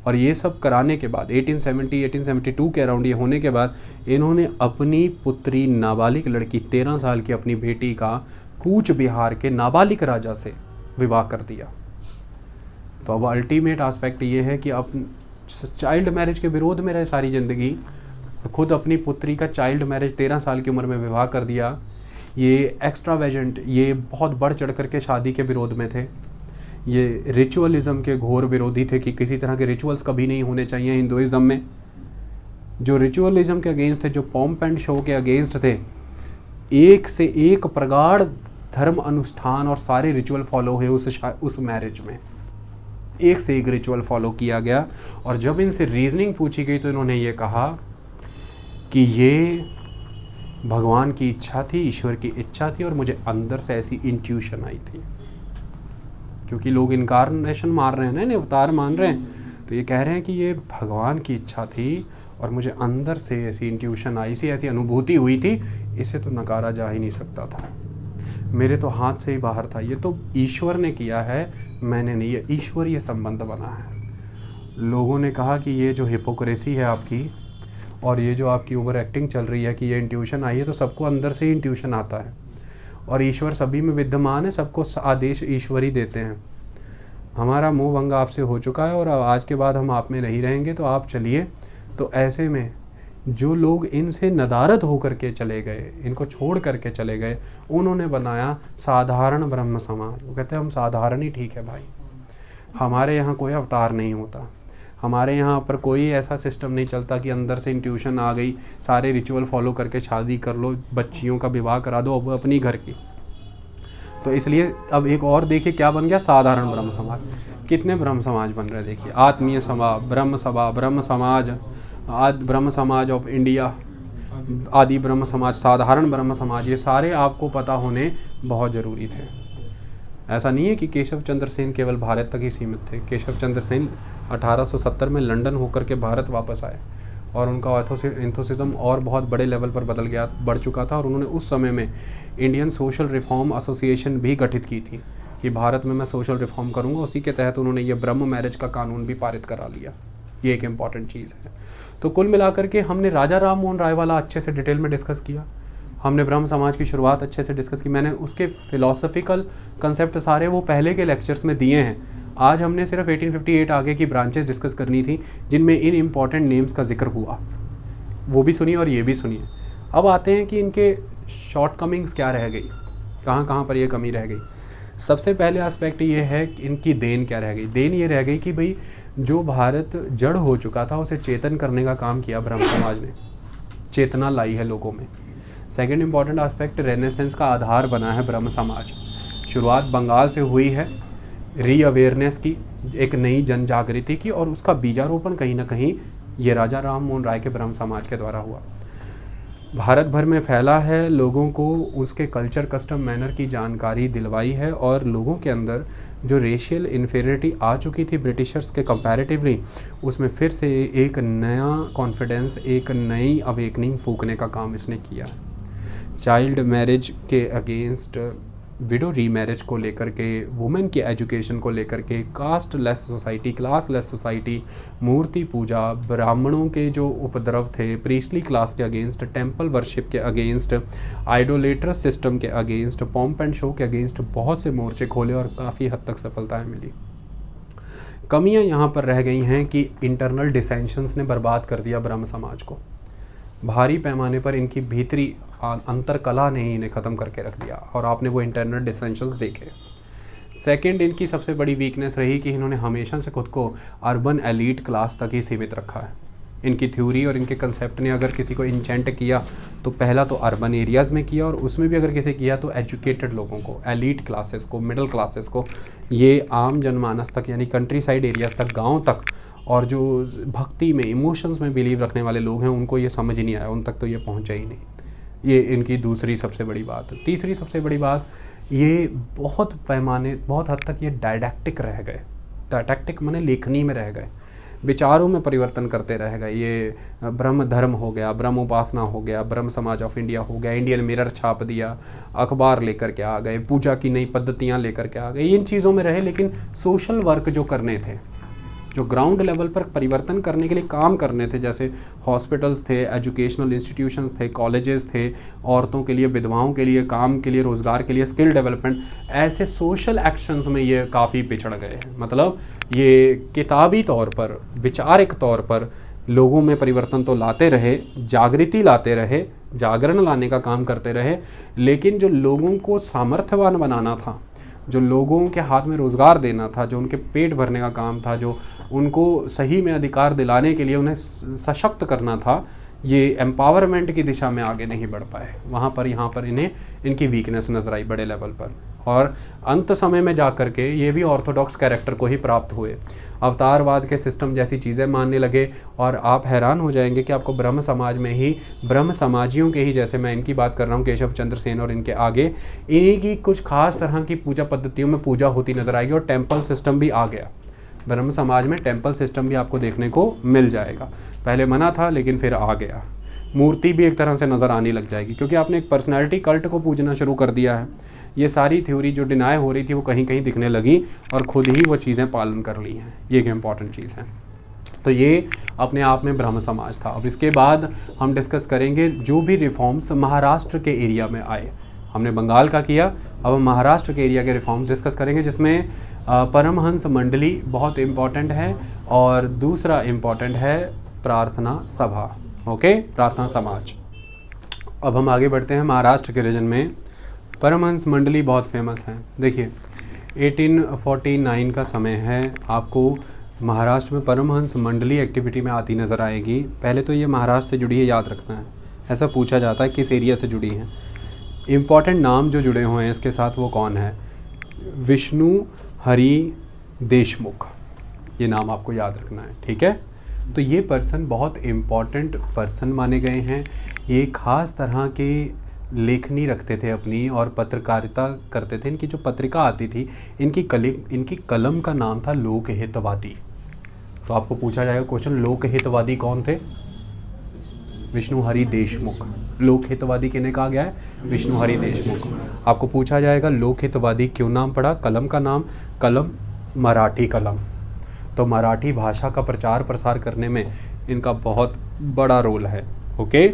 और ये सब कराने के बाद 1872 के अराउंड ये होने के बाद इन्होंने अपनी पुत्री, नाबालिग लड़की 13 साल की अपनी बेटी का कूच बिहार के नाबालिग राजा से विवाह कर दिया। तो अब अल्टीमेट एस्पेक्ट ये है कि अब चाइल्ड मैरिज के विरोध में रहे सारी ज़िंदगी, खुद अपनी पुत्री का चाइल्ड मैरिज 13 साल की उम्र में विवाह कर दिया। ये एक्स्ट्रावेजेंट, ये बहुत बढ़ चढ़ करके शादी के विरोध में थे। ये रिचुअलिज़म के घोर विरोधी थे कि किसी तरह के रिचुअल्स कभी नहीं होने चाहिए हिंदुइज़्म में। जो रिचुअलिज़म के अगेंस्ट थे, जो पॉम्प एंड शो के अगेंस्ट थे, एक से एक प्रगाढ़ धर्म अनुष्ठान और सारे रिचुअल फॉलो हुए उस मैरिज में। एक से एक रिचुअल फॉलो किया गया। और जब इनसे रीजनिंग पूछी गई तो इन्होंने ये कहा कि ये भगवान की इच्छा थी, ईश्वर की इच्छा थी और मुझे अंदर से ऐसी इंट्यूशन आई थी। क्योंकि लोग इनकारनेशन मार रहे हैं ना, अवतार मान रहे हैं, तो ये कह रहे हैं कि ये भगवान की इच्छा थी और मुझे अंदर से ऐसी इंट्यूशन आई सी, ऐसी अनुभूति हुई थी, इसे तो नकारा जा ही नहीं सकता था। मेरे तो हाथ से ही बाहर था, ये तो ईश्वर ने किया है, मैंने नहीं, ये ईश्वरीय संबंध बना है। लोगों ने कहा कि ये जो हिपोक्रेसी है आपकी और ये जो आपकी ओवर एक्टिंग चल रही है कि ये इंट्यूशन आई है, तो सबको अंदर से ही इंट्यूशन आता है और ईश्वर सभी में विद्यमान है, सबको आदेश ईश्वर ही देते हैं। हमारा मोह भंग आपसे हो चुका है और आज के बाद हम आप में नहीं रहेंगे, तो आप चलिए। तो ऐसे में जो लोग इनसे नदारद होकर के चले गए, इनको छोड़ करके चले गए, उन्होंने बनाया साधारण ब्रह्म समाज। वो कहते हैं हम साधारण ही ठीक है भाई, हमारे यहाँ कोई अवतार नहीं होता, हमारे यहाँ पर कोई ऐसा सिस्टम नहीं चलता कि अंदर से इंट्यूशन आ गई, सारे रिचुअल फॉलो करके शादी कर लो, बच्चियों का विवाह करा दो अब अपनी घर की। तो इसलिए अब एक और देखिए क्या बन गया, साधारण ब्रह्म समाज। कितने ब्रह्म समाज बन रहे हैं देखिए, आत्मीय सभा, ब्रह्म समाज, आदि ब्रह्म समाज ऑफ इंडिया, आदि ब्रह्म समाज, साधारण ब्रह्म समाज, ये सारे आपको पता होने बहुत ज़रूरी थे। ऐसा नहीं है कि केशव चंद्र सेन केवल भारत तक ही सीमित थे। केशव चंद्र सेन 1870 में लंदन होकर के भारत वापस आए और उनका एंथुसिज्म और बहुत बड़े लेवल पर बढ़ चुका था, और उन्होंने उस समय में इंडियन सोशल रिफॉर्म एसोसिएशन भी गठित की थी कि भारत में मैं सोशल रिफॉर्म करूँगा। उसी के तहत उन्होंने ये ब्रह्म मैरिज का कानून भी पारित करा लिया। ये एक इम्पॉर्टेंट चीज़ है। तो कुल मिलाकर के हमने राजा राम मोहन राय वाला अच्छे से डिटेल में डिस्कस किया, हमने ब्रह्म समाज की शुरुआत अच्छे से डिस्कस की, मैंने उसके फिलोसफिकल कंसेप्ट सारे वो पहले के लेक्चर्स में दिए हैं। आज हमने सिर्फ 1858 आगे की ब्रांचेस डिस्कस करनी थी जिनमें इन इम्पॉर्टेंट नेम्स का जिक्र हुआ, वो भी सुनिए और ये भी सुनिए। अब आते हैं कि इनके शॉर्टकमिंग्स क्या रह गई, कहाँ कहाँ पर ये कमी रह गई। सबसे पहले एस्पेक्ट ये है कि इनकी देन क्या रह गई। देन ये रह गई कि भाई जो भारत जड़ हो चुका था उसे चेतन करने का काम किया ब्रह्म समाज ने, चेतना लाई है लोगों में। सेकंड इम्पॉर्टेंट एस्पेक्ट, रेनेसेंस का आधार बना है ब्रह्म समाज। शुरुआत बंगाल से हुई है, री अवेयरनेस की, एक नई जन जागृति की, और उसका बीजारोपण कहीं ना कहीं ये राजा राम मोहन राय के ब्रह्म समाज के द्वारा हुआ। भारत भर में फैला है, लोगों को उसके कल्चर कस्टम मैनर की जानकारी दिलवाई है, और लोगों के अंदर जो रेशियल इन्फीरियरिटी आ चुकी थी ब्रिटिशर्स के कंपैरेटिवली, उसमें फिर से एक नया कॉन्फिडेंस, एक नई अवेकनिंग फूकने का काम इसने किया। चाइल्ड मैरिज के अगेंस्ट, विडो रीमैरिज को लेकर के, वुमेन की एजुकेशन को लेकर के, casteless society, classless society, मूर्ति पूजा, ब्राह्मणों के जो उपद्रव थे, प्रीस्टली क्लास के अगेंस्ट, टेम्पल वर्शिप के अगेंस्ट, आइडोलेट्रस सिस्टम के अगेंस्ट, पॉम्प एंड शो के अगेंस्ट बहुत से मोर्चे खोले और काफ़ी हद तक सफलताएं मिली। कमियां यहाँ पर रह गई हैं कि इंटरनल डिसेंशंस ने बर्बाद कर दिया ब्रह्म समाज को। भारी पैमाने पर इनकी भीतरी अंतर कला ने ही इन्हें ख़त्म करके रख दिया, और आपने वो इंटरनल डिसेंशंस देखे। सेकंड, इनकी सबसे बड़ी वीकनेस रही कि इन्होंने हमेशा से खुद को अर्बन एलीट क्लास तक ही सीमित रखा है। इनकी थ्योरी और इनके कंसेप्ट ने अगर किसी को इंचेंट किया तो पहला तो अर्बन एरियाज़ में किया, और उसमें भी अगर किसी किया तो एजुकेटेड लोगों को, एलीट क्लासेस को, मिडिल क्लासेस को। ये आम जनमानस तक, यानी कंट्री साइड एरियाज़ तक, गाँव तक, और जो भक्ति में, इमोशंस में बिलीव रखने वाले लोग हैं, उनको ये समझ ही नहीं आया, उन तक तो ये पहुँचा ही नहीं। ये इनकी दूसरी सबसे बड़ी बात। तीसरी सबसे बड़ी बात, ये बहुत हद तक ये डायडैक्टिक रह गए। डायडैक्टिक माने लेखनी में रह गए, विचारों में परिवर्तन करते रह गए। ये ब्रह्म धर्म हो गया, ब्रह्म उपासना हो गया, ब्रह्म समाज ऑफ इंडिया हो गया, इंडियन मिरर छाप दिया, अखबार लेकर के आ गए, पूजा की नई पद्धतियाँ लेकर के आ गए, इन चीज़ों में रहे। लेकिन सोशल वर्क जो करने थे, जो ग्राउंड लेवल पर परिवर्तन करने के लिए काम करने थे, जैसे हॉस्पिटल्स थे, एजुकेशनल इंस्टीट्यूशंस थे, कॉलेजेस थे, औरतों के लिए, विधवाओं के लिए, काम के लिए, रोज़गार के लिए, स्किल डेवलपमेंट, ऐसे सोशल एक्शंस में ये काफ़ी पिछड़ गए हैं। मतलब ये किताबी तौर पर, विचारिक तौर पर लोगों में परिवर्तन तो लाते रहे, जागृति लाते रहे, जागरण लाने का काम करते रहे, लेकिन जो लोगों को सामर्थ्यवान बनाना था, जो लोगों के हाथ में रोज़गार देना था, जो उनके पेट भरने का काम था, जो उनको सही में अधिकार दिलाने के लिए उन्हें सशक्त करना था, ये एम्पावरमेंट की दिशा में आगे नहीं बढ़ पाए। वहाँ पर यहाँ पर इन्हें इनकी वीकनेस नज़र आई बड़े लेवल पर, और अंत समय में जा कर के ये भी ऑर्थोडॉक्स कैरेक्टर को ही प्राप्त हुए, अवतारवाद के सिस्टम जैसी चीज़ें मानने लगे। और आप हैरान हो जाएंगे कि आपको ब्रह्म समाज में ही, ब्रह्म समाजियों के ही, जैसे मैं इनकी बात कर रहा हूँ, केशव चंद्र सेन और इनके आगे, इन्हीं की कुछ खास तरह की पूजा पद्धतियों में पूजा होती नज़र आएगी, और टेम्पल सिस्टम भी आ गया। ब्रह्म समाज में टेम्पल सिस्टम भी आपको देखने को मिल जाएगा। पहले मना था लेकिन फिर आ गया। मूर्ति भी एक तरह से नज़र आने लग जाएगी, क्योंकि आपने एक पर्सनैलिटी कल्ट को पूजना शुरू कर दिया है। ये सारी थ्योरी जो डिनाई हो रही थी वो कहीं कहीं दिखने लगी, और खुद ही वो चीज़ें पालन कर ली हैं। ये एक इम्पॉर्टेंट चीज़ है। तो ये अपने आप में ब्रह्म समाज था। अब इसके बाद हम डिस्कस करेंगे जो भी रिफॉर्म्स महाराष्ट्र के एरिया में आए। हमने बंगाल का किया, अब हम महाराष्ट्र के एरिया के रिफॉर्म्स डिस्कस करेंगे, जिसमें परमहंस मंडली बहुत इम्पॉर्टेंट है, और दूसरा इम्पॉर्टेंट है प्रार्थना सभा। ओके, प्रार्थना समाज। अब हम आगे बढ़ते हैं महाराष्ट्र के रीजन में। परमहंस मंडली बहुत फेमस है। देखिए 1849 का समय है, आपको महाराष्ट्र में परमहंस मंडली एक्टिविटी में आती नज़र आएगी। पहले तो ये महाराष्ट्र से जुड़ी है, याद रखना है। ऐसा पूछा जाता है किस एरिया से जुड़ी हैं। इम्पॉर्टेंट नाम जो जुड़े हुए हैं इसके साथ वो कौन है? विष्णु हरि देशमुख, ये नाम आपको याद रखना है, ठीक है। तो ये पर्सन बहुत इम्पॉर्टेंट पर्सन माने गए हैं। ये खास तरह के लेखनी रखते थे अपनी और पत्रकारिता करते थे। इनकी जो पत्रिका आती थी, इनकी कलम का नाम था लोकहितवादी। तो आपको पूछा जाएगा क्वेश्चन, लोकहितवादी कौन थे? विष्णु हरि देशमुख। लोकहितवादी किन्हें कहा गया है? विष्णु हरि देशमुख। आपको पूछा जाएगा लोकहितवादी क्यों नाम पड़ा? कलम का नाम, कलम मराठी कलम। तो मराठी भाषा का प्रचार प्रसार करने में इनका बहुत बड़ा रोल है। ओके,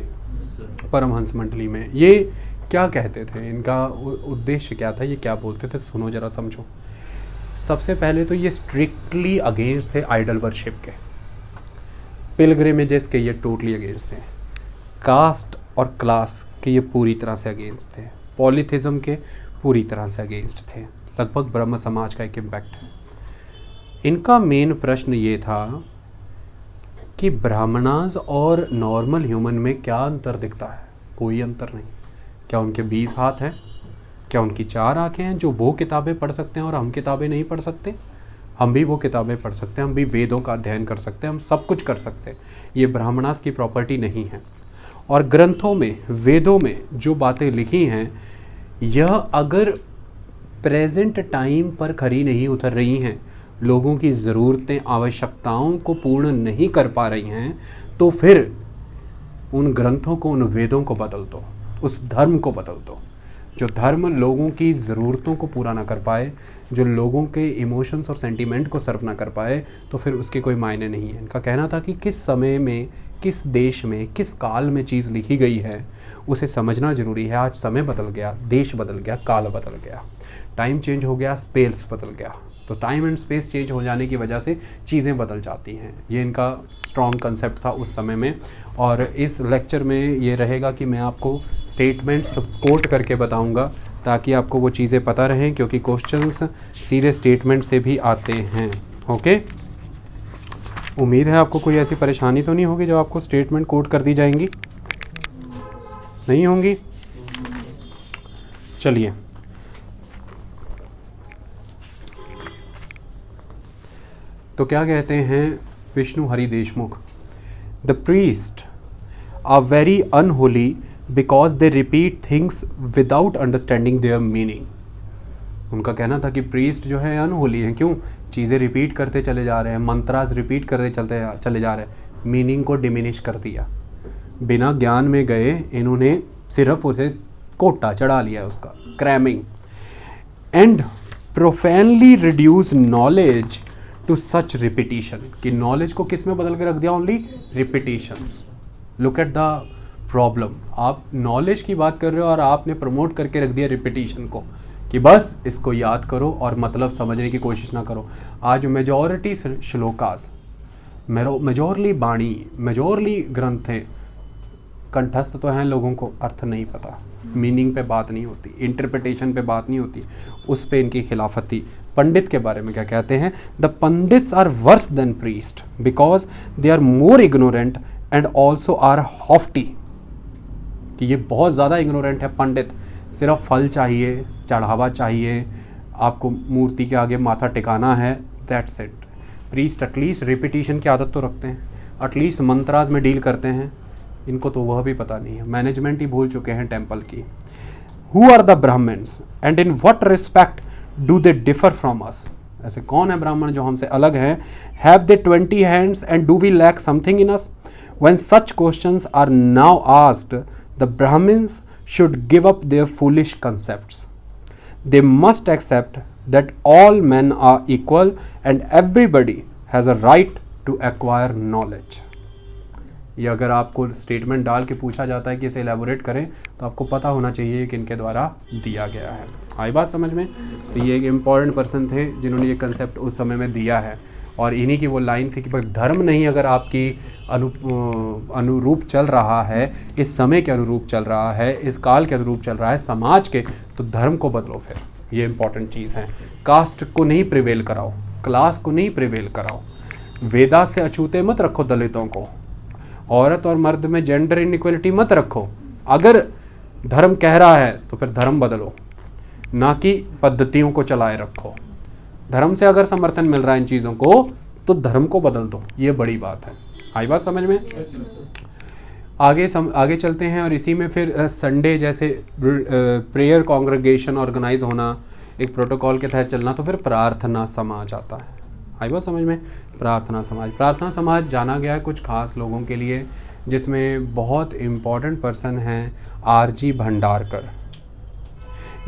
परमहंस मंडली में ये क्या कहते थे, इनका उद्देश्य क्या था, ये क्या बोलते थे, सुनो जरा समझो। सबसे पहले तो ये स्ट्रिक्टली अगेंस्ट थे आइडल वर्शिप के, पिलग्रिमेजेस के ये टोटली अगेंस्ट थे, कास्ट और क्लास के ये पूरी तरह से अगेंस्ट थे, पॉलीथिज्म के पूरी तरह से अगेंस्ट थे। लगभग ब्रह्म समाज का एक इम्पैक्ट है। इनका मेन प्रश्न ये था कि ब्राह्मणास और नॉर्मल ह्यूमन में क्या अंतर दिखता है? कोई अंतर नहीं। क्या उनके 20 हाथ हैं? क्या उनकी 4 आँखें हैं जो वो किताबें पढ़ सकते हैं और हम किताबें नहीं पढ़ सकते? हम भी वो किताबें पढ़ सकते हैं, हम भी वेदों का अध्ययन कर सकते हैं, हम सब कुछ कर सकते हैं। ये ब्राह्मणास की प्रॉपर्टी नहीं है। और ग्रंथों में, वेदों में जो बातें लिखी हैं, यह अगर प्रेजेंट टाइम पर खरी नहीं उतर रही हैं, लोगों की ज़रूरतें, आवश्यकताओं को पूर्ण नहीं कर पा रही हैं, तो फिर उन ग्रंथों को, उन वेदों को बदल दो, उस धर्म को बदल दो। जो धर्म लोगों की ज़रूरतों को पूरा ना कर पाए, जो लोगों के इमोशंस और सेंटीमेंट को सर्व ना कर पाए, तो फिर उसके कोई मायने नहीं है। इनका कहना था कि किस समय में, किस देश में, किस काल में चीज़ लिखी गई है, उसे समझना ज़रूरी है। आज समय बदल गया, देश बदल गया, काल बदल गया, टाइम चेंज हो गया, स्पेस बदल गया। तो टाइम एंड स्पेस चेंज हो जाने की वजह से चीज़ें बदल जाती हैं। ये इनका स्ट्रॉन्ग कंसेप्ट था उस समय में। और इस लेक्चर में ये रहेगा कि मैं आपको स्टेटमेंट्स कोट करके बताऊंगा ताकि आपको वो चीज़ें पता रहें, क्योंकि क्वेश्चंस सीधे स्टेटमेंट से भी आते हैं। ओके, उम्मीद है आपको कोई ऐसी परेशानी तो नहीं होगी जब आपको स्टेटमेंट कोट कर दी जाएंगी, नहीं होंगी? चलिए, तो क्या कहते हैं Vishnu Hari Deshmukh? The priest are very unholy because they repeat things without understanding their meaning. उनका कहना था कि प्रीस्ट जो है अनहोली हैं। क्यों? चीज़ें रिपीट करते चले जा रहे हैं, मंत्रास रिपीट करते चले जा रहे हैं, मीनिंग को डिमिनिश कर दिया। बिना ज्ञान में गए इन्होंने सिर्फ उसे कोटा चढ़ा लिया, उसका cramming, and profanely reduce knowledge to such repetition. कि नॉलेज को किस में बदल के रख दिया? Only repetitions. Look at the problem. आप नॉलेज की बात कर रहे हो और आपने प्रमोट करके रख दिया रिपीटिशन को, कि बस इसको याद करो और मतलब समझने की कोशिश ना करो। आज मेजॉरिटी श्लोकास, मेजॉरली बाणी, मेजॉरली ग्रंथ हैं, कंठस्थ तो हैं, लोगों को अर्थ नहीं पता, मीनिंग पे बात नहीं होती, इंटरप्रिटेशन पे बात नहीं होती, उस पे इनकी खिलाफत थी। पंडित के बारे में क्या कहते हैं? The pandits are worse than priest because they are more ignorant and also are haughty. कि ये बहुत ज़्यादा इग्नोरेंट है पंडित, सिर्फ फल चाहिए, चढ़ावा चाहिए, आपको मूर्ति के आगे माथा टिकाना है, that's it. Priest at least repetition की आदत तो रखते हैं, एटलीस्ट मंत्रास में डील करते हैं। इनको तो वह भी पता नहीं है, मैनेजमेंट ही भूल चुके हैं टेम्पल की। Who are the Brahmins and in what respect do they differ from us? ऐसे कौन है ब्राह्मण जो हमसे अलग हैं? Have they 20 hands and do we lack something in us? When such questions are now asked, the Brahmins should give up their foolish concepts. They must accept that all men are equal and everybody has a right to acquire knowledge. ये अगर आपको statement डाल के पूछा जाता है कि इसे एलैबोरेट करें, तो आपको पता होना चाहिए कि इनके द्वारा दिया गया है। आई बात समझ में? तो ये एक इम्पॉर्टेंट पर्सन थे जिन्होंने ये कंसेप्ट उस समय में दिया है, और इन्हीं की वो लाइन थी कि भाई धर्म नहीं अगर आपकी अनुरूप चल रहा है, इस समय के अनुरूप चल रहा है, इस काल के अनुरूप चल रहा है, समाज के, तो धर्म को बदलो। फिर ये इंपॉर्टेंट चीज़ है। कास्ट को नहीं प्रिवेल कराओ, क्लास को नहीं प्रिवेल कराओ, वेदा से अछूते मत रखो दलितों को, औरत और मर्द में जेंडर इनइक्वलिटी मत रखो। अगर धर्म कह रहा है तो फिर धर्म बदलो, ना कि पद्धतियों को चलाए रखो। धर्म से अगर समर्थन मिल रहा है इन चीज़ों को, तो धर्म को बदल दो। ये बड़ी बात है। आई बात समझ में? आगे चलते हैं और इसी में फिर संडे जैसे प्रेयर कॉन्ग्रेगेशन ऑर्गेनाइज होना, एक प्रोटोकॉल के तहत चलना, तो फिर प्रार्थना समाज आता है। आई बात समझ में? प्रार्थना समाज जाना गया है कुछ खास लोगों के लिए, जिसमें बहुत इम्पॉर्टेंट पर्सन हैं आरजी भंडारकर।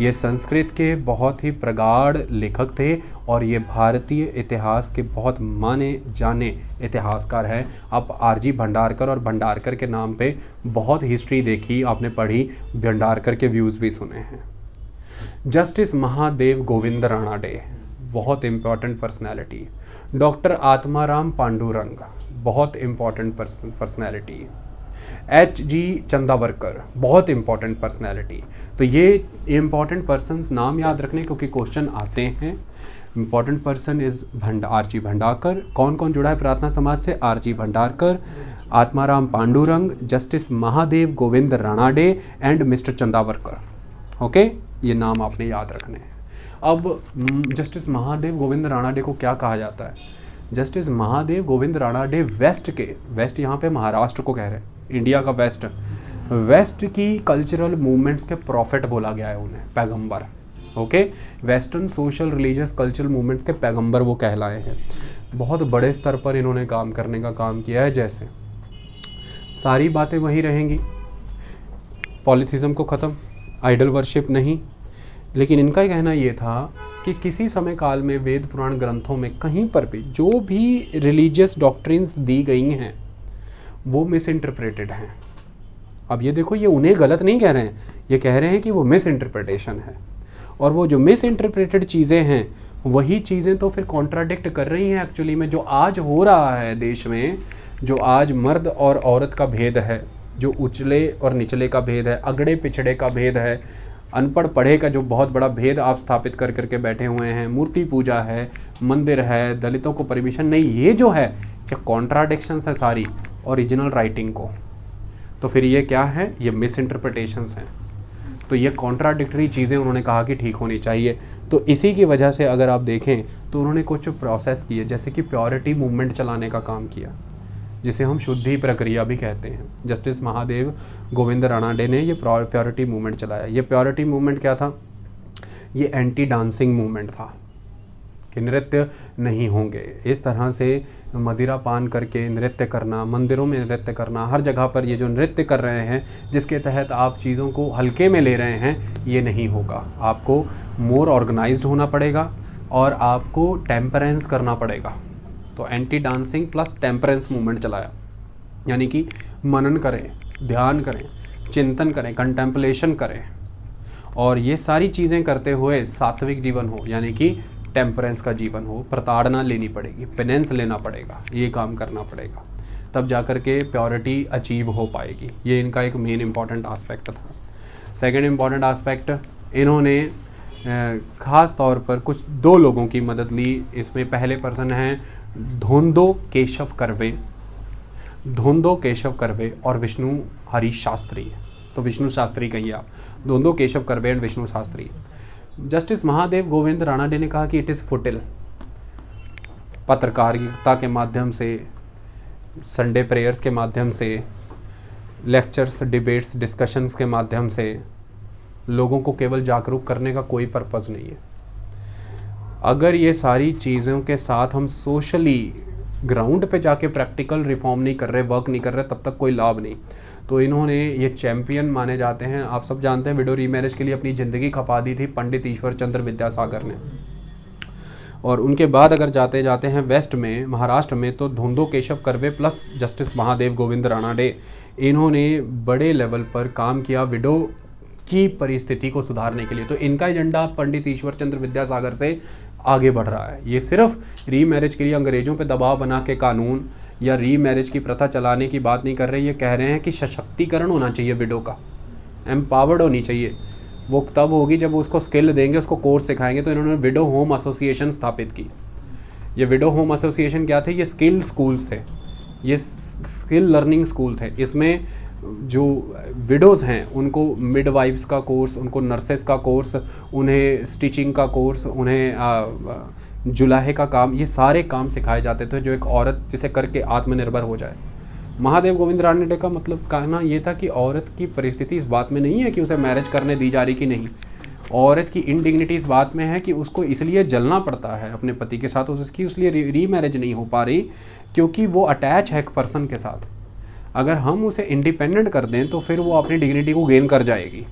ये संस्कृत के बहुत ही प्रगाढ़ लेखक थे और ये भारतीय इतिहास के बहुत माने जाने इतिहासकार हैं। आप आरजी भंडारकर और भंडारकर के नाम पे बहुत हिस्ट्री देखी, आपने पढ़ी, भंडारकर के व्यूज़ भी सुने हैं। जस्टिस महादेव गोविंद राणाडे, बहुत important personality. Doctor Atmaram Pandurang, बहुत इम्पॉर्टेंट पर्सनैलिटी। H.G. चंदावरकर, बहुत इम्पॉर्टेंट पर्सनैलिटी। तो ये इम्पॉर्टेंट पर्सन्स नाम याद रखने क्योंकि क्वेश्चन आते हैं। Important person is R G Bhandarkar. कौन कौन जुड़ा है प्रार्थना समाज से? R G Bhandarkar, Atmaram Pandurang, justice Mahadev Govind Ranade and mister Chandavarkar. Okay, ये नाम आपने याद रखने हैं। अब जस्टिस महादेव गोविंद राणाडे को क्या कहा जाता है? जस्टिस महादेव गोविंद राणाडे वेस्ट यहाँ पे महाराष्ट्र को कह रहे हैं, इंडिया का वेस्ट की कल्चरल मूवमेंट्स के प्रॉफिट बोला गया है उन्हें, पैगंबर। Okay, western social religious cultural movements के पैगंबर वो कहलाए हैं। बहुत बड़े स्तर पर इन्होंने काम करने का काम किया है। जैसे सारी बातें वही रहेंगी, पॉलिथिज्म को ख़त्म, आइडल वर्शिप नहीं, लेकिन इनका ही कहना ये था कि किसी समय काल में वेद पुराण ग्रंथों में कहीं पर भी जो भी रिलीजियस डॉक्ट्रिन्स दी गई हैं वो मिस इंटरप्रेटेड हैं। अब ये देखो, ये उन्हें गलत नहीं कह रहे हैं, ये कह रहे हैं कि वो मिस इंटरप्रिटेशन है, और वो जो मिस इंटरप्रेटेड चीज़ें हैं वही चीज़ें तो फिर कॉन्ट्राडिक्ट कर रही हैं एक्चुअली में जो आज हो रहा है देश में। जो आज मर्द और औरत का भेद है, जो उचले और निचले का भेद है, अगड़े पिछड़े का भेद है, अनपढ़ पढ़े का जो बहुत बड़ा भेद आप स्थापित कर करके बैठे हुए हैं, मूर्ति पूजा है, मंदिर है, दलितों को परमिशन नहीं, ये जो है क्या कॉन्ट्राडिक्शंस है सारी ओरिजिनल राइटिंग को। तो फिर ये क्या है? ये मिस इंटरप्रिटेशंस हैं। तो ये कॉन्ट्राडिक्टरी चीज़ें उन्होंने कहा कि ठीक होनी चाहिए। तो इसी की वजह से अगर आप देखें तो उन्होंने कुछ प्रोसेस किए, जैसे कि प्योरिटी मूवमेंट चलाने का काम किया, जिसे हम शुद्धि प्रक्रिया भी कहते हैं। जस्टिस महादेव गोविंद राणाडे ने ये प्योरिटी मूवमेंट चलाया। ये प्योरिटी मूवमेंट क्या था? ये एंटी डांसिंग मूवमेंट था कि नृत्य नहीं होंगे। इस तरह से मदिरा पान करके नृत्य करना, मंदिरों में नृत्य करना, हर जगह पर ये जो नृत्य कर रहे हैं जिसके तहत आप चीज़ों को हल्के में ले रहे हैं, ये नहीं होगा। आपको मोर ऑर्गेनाइज्ड होना पड़ेगा और आपको टेम्परेंस करना पड़ेगा। तो anti dancing plus temperance movement चलाया, यानी कि मनन करें, ध्यान करें, चिंतन करें, कंटेम्पलेशन करें, और ये सारी चीज़ें करते हुए सात्विक जीवन हो, यानी कि टेम्परेंस का जीवन हो। प्रताड़ना लेनी पड़ेगी, पेनेंस लेना पड़ेगा, ये काम करना पड़ेगा, तब जा कर के प्योरिटी अचीव हो पाएगी। ये इनका एक मेन इम्पॉर्टेंट आस्पेक्ट था। सेकेंड इम्पॉर्टेंट आस्पेक्ट, इन्होंने ख़ास तौर पर कुछ दो लोगों की मदद ली। इसमें पहले पर्सन हैं धोंदो केशव कर्वे और विष्णु हरीश शास्त्री। तो विष्णु शास्त्री कहिए आप, धोंदो केशव कर्वे एंड विष्णु शास्त्री। जस्टिस महादेव गोविंद राणाडे ने कहा कि इट इज़ फुटिल। पत्रकारिता के माध्यम से, संडे प्रेयर्स के माध्यम से, लेक्चर्स, डिबेट्स, डिस्कशंस के माध्यम से लोगों को केवल जागरूक करने का कोई पर्पज़ नहीं है। अगर ये सारी चीज़ों के साथ हम सोशली ग्राउंड पे जाके प्रैक्टिकल रिफॉर्म नहीं कर रहे, वर्क नहीं कर रहे, तब तक कोई लाभ नहीं। तो इन्होंने ये चैम्पियन माने जाते हैं। आप सब जानते हैं विडो रीमैरिज के लिए अपनी ज़िंदगी खपा दी थी पंडित ईश्वर चंद्र विद्यासागर ने। और उनके बाद अगर जाते जाते हैं वेस्ट में, महाराष्ट्र में, तो धोंदो केशव कर्वे प्लस जस्टिस महादेव गोविंद राणाडे, इन्होंने बड़े लेवल पर काम किया विडो की परिस्थिति को सुधारने के लिए। तो इनका एजेंडा पंडित ईश्वर चंद्र विद्यासागर से आगे बढ़ रहा है। ये सिर्फ रीमैरिज के लिए अंग्रेज़ों पे दबाव बना के कानून या रीमैरिज की प्रथा चलाने की बात नहीं कर रहे। ये कह रहे हैं कि सशक्तिकरण होना चाहिए, विडो का एम्पावर्ड होनी चाहिए। वो तब होगी जब उसको स्किल देंगे, उसको कोर्स सिखाएंगे। तो इन्होंने विडो होम एसोसिएशन स्थापित की। ये विडो होम एसोसिएशन क्या थे? ये स्किल्ड स्कूल्स थे, ये स्किल लर्निंग स्कूल थे। इसमें जो विडोज़ हैं उनको मिडवाइफ्स का कोर्स, उनको नर्सेस का कोर्स, उन्हें स्टिचिंग का कोर्स, उन्हें जुलाहे का काम, ये सारे काम सिखाए जाते थे जो एक औरत जिसे करके आत्मनिर्भर हो जाए। महादेव गोविंद रानडे का मतलब कहना ये था कि औरत की परिस्थिति इस बात में नहीं है कि उसे मैरिज करने दी जा रही कि नहीं, औरत की इनडिग्निटी इस बात में है कि उसको इसलिए जलना पड़ता है अपने पति के साथ, उसकी इसलिए री मैरिज नहीं हो पा रही क्योंकि वो अटैच है एक पर्सन के साथ। अगर हम उसे इंडिपेंडेंट कर दें तो फिर वो अपनी डिग्निटी को गेन कर जाएगी।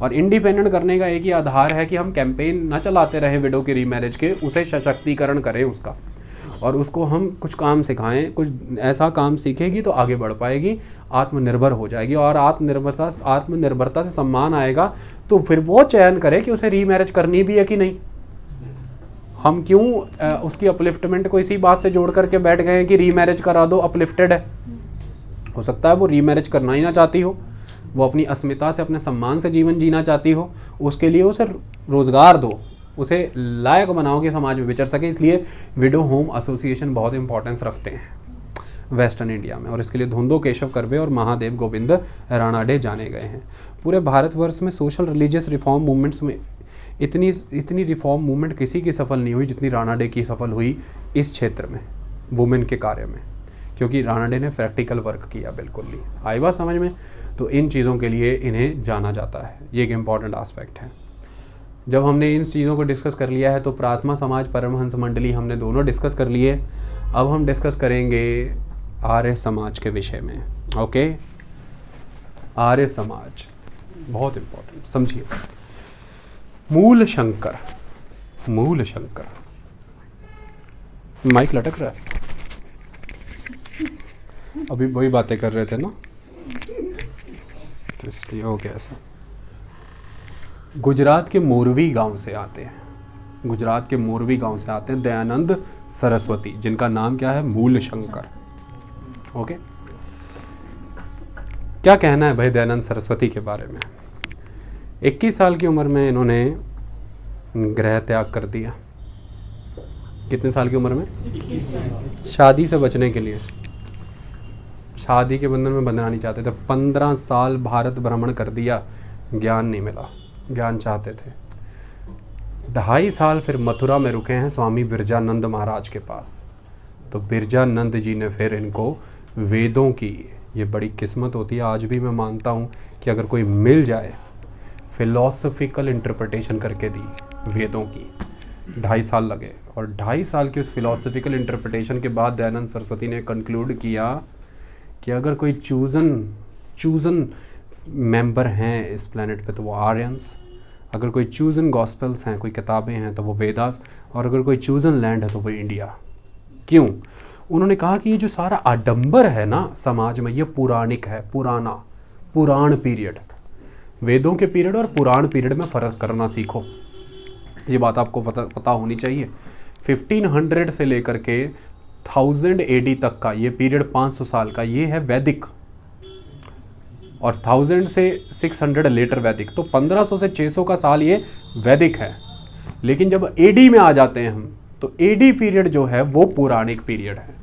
और इंडिपेंडेंट करने का एक ही आधार है कि हम कैंपेन ना चलाते रहें विडो की रीमैरिज के, उसे सशक्तिकरण करें उसका, और उसको हम कुछ काम सिखाएं, कुछ ऐसा काम सीखेगी तो आगे बढ़ पाएगी, आत्मनिर्भर हो जाएगी। और आत्मनिर्भरता से सम्मान आएगा तो फिर वो चयन करे कि उसे रीमैरिज करनी भी है कि नहीं। हम क्यों उसकी अपलिफ्टमेंट को इसी बात से जोड़ करके बैठ गए हैं कि रीमैरिज करा दो, अपलिफ्टेड है। हो सकता है वो रीमैरिज करना ही ना चाहती हो, वो अपनी अस्मिता से, अपने सम्मान से जीवन जीना चाहती हो, उसके लिए उसे रोज़गार दो, उसे लायक बनाओ कि समाज में विचर सके। इसलिए विडो होम एसोसिएशन बहुत इंपॉर्टेंस रखते हैं वेस्टर्न इंडिया में, और इसके लिए धुंधो केशव कर्वे और महादेव गोविंद रानाडे जाने गए हैं। पूरे भारतवर्ष में सोशल रिलीजियस रिफॉर्म मूवमेंट्स में इतनी रिफॉर्म मूवमेंट किसी की सफल नहीं हुई जितनी रानाडे की सफल हुई इस क्षेत्र में, वुमेन के कार्य में, क्योंकि रानाडे ने प्रैक्टिकल वर्क किया। बिल्कुल ही आई बात समझ में। तो इन चीज़ों के लिए इन्हें जाना जाता है, ये एक इम्पॉर्टेंट आस्पेक्ट है। जब हमने इन चीज़ों को डिस्कस कर लिया है तो प्रार्थना समाज, परमहंस मंडली हमने दोनों डिस्कस कर लिए। अब हम डिस्कस करेंगे आर्य समाज के विषय में। ओके, आर्य समाज बहुत इम्पोर्टेंट, समझिए। मूल शंकर, मूल शंकर, माइक लटक रहा है, अभी वही बातें कर रहे थे ना, तो इसलिए हो गया ऐसा। गुजरात के मोरवी गांव से आते हैं, गुजरात के मोरवी गांव से आते हैं दयानंद सरस्वती, जिनका नाम क्या है, मूल शंकर। ओके, क्या कहना है भाई दयानंद सरस्वती के बारे में। 21 साल की उम्र में इन्होंने गृह त्याग कर दिया। कितने साल की उम्र में? 21। शादी से बचने के लिए, शादी के बंधन में बंधना नहीं चाहते थे। 15 साल भारत भ्रमण कर दिया, ज्ञान नहीं मिला, ज्ञान चाहते थे। 2.5 साल फिर मथुरा में रुके हैं स्वामी बिरजानंद महाराज के पास। तो बिरजानंद जी ने फिर इनको वेदों की, ये बड़ी किस्मत होती है, आज भी मैं मानता हूँ कि अगर कोई मिल जाए, फिलॉसफिकल इंटरप्रिटेशन करके दी वेदों की। 2.5 साल लगे, और 2.5 साल की उस फिलॉसफिकल इंटरप्रिटेशन के बाद दयानंद सरस्वती ने कंक्लूड किया कि अगर कोई चूजन मेंबर हैं इस प्लेनेट पे तो वो आर्यंस, अगर कोई चूजन गॉस्पेल्स हैं, कोई किताबें हैं तो वो वेदास, और अगर कोई चूजन लैंड है तो वो इंडिया। क्यों? उन्होंने कहा कि ये जो सारा आडंबर है ना समाज में, ये पौराणिक है, पुराण पीरियड। वेदों के पीरियड और पुराण पीरियड में फ़र्क करना सीखो, ये बात आपको पता होनी चाहिए। 1500 से लेकर के 1000 AD तक का ये पीरियड, 500 साल का, ये है वैदिक, और 1000 से 600 लेटर वैदिक, तो 1500 से 600 का साल ये वैदिक है। लेकिन जब AD में आ जाते हैं हम, तो AD पीरियड जो है वो पौराणिक पीरियड है।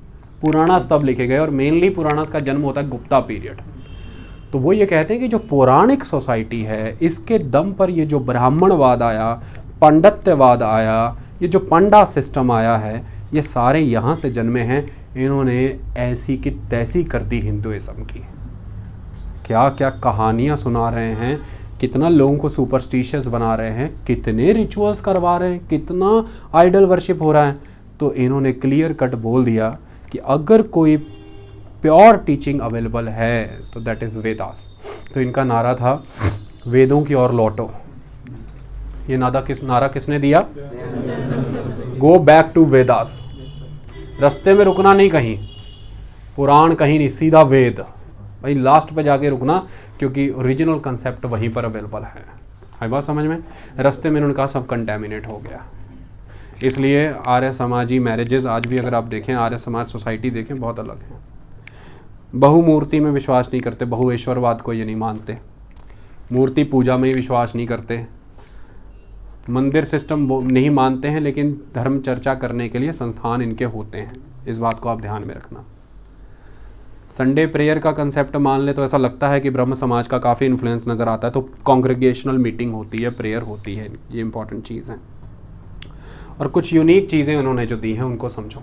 पुराणास तब लिखे गए, और मेनली पुराणास का जन्म होता है गुप्ता पीरियड। तो वो ये कहते हैं कि जो पौराणिक सोसाइटी है, इसके दम पर ये जो ब्राह्मणवाद आया, पांडित्यवाद आया, ये जो पंडा सिस्टम आया है, ये सारे यहाँ से जन्मे हैं। इन्होंने ऐसी की तैसी कर दी हिंदुइज्म की, क्या क्या कहानियाँ सुना रहे हैं, कितना लोगों को सुपरस्टिशियस बना रहे हैं, कितने रिचुअल्स करवा रहे हैं, कितना आइडल वर्शिप हो रहा है। तो इन्होंने क्लियर कट बोल दिया कि अगर कोई प्योर टीचिंग अवेलेबल है तो दैट इज़ वेदास। तो इनका नारा था वेदों की ओर लौटो। ये नारा किसने दिया? Go back to Vedas. रास्ते में रुकना नहीं, कहीं पुराण कहीं नहीं, सीधा वेद, भाई लास्ट पे जाके रुकना, क्योंकि ओरिजिनल कंसेप्ट वहीं पर अवेलेबल है। आई बात समझ में? रास्ते में उन्होंने कहा सब कंटेमिनेट हो गया। इसलिए आर्य समाजी मैरिजेस आज भी अगर आप देखें, आर्य समाज सोसाइटी देखें, बहुत अलग है। बहुमूर्ति में विश्वास नहीं करते, बहुएश्वरवाद को ये नहीं मानते, मूर्ति पूजा में ही विश्वास नहीं करते, मंदिर सिस्टम वो नहीं मानते हैं, लेकिन धर्म चर्चा करने के लिए संस्थान इनके होते हैं। इस बात को आप ध्यान में रखना। संडे प्रेयर का कंसेप्ट मान ले तो ऐसा लगता है कि ब्रह्म समाज का काफ़ी इन्फ्लुएंस नज़र आता है। तो कॉन्ग्रेगेशनल मीटिंग होती है, प्रेयर होती है, ये इंपॉर्टेंट चीज़ है। और कुछ यूनिक चीज़ें उन्होंने जो दी हैं उनको समझो।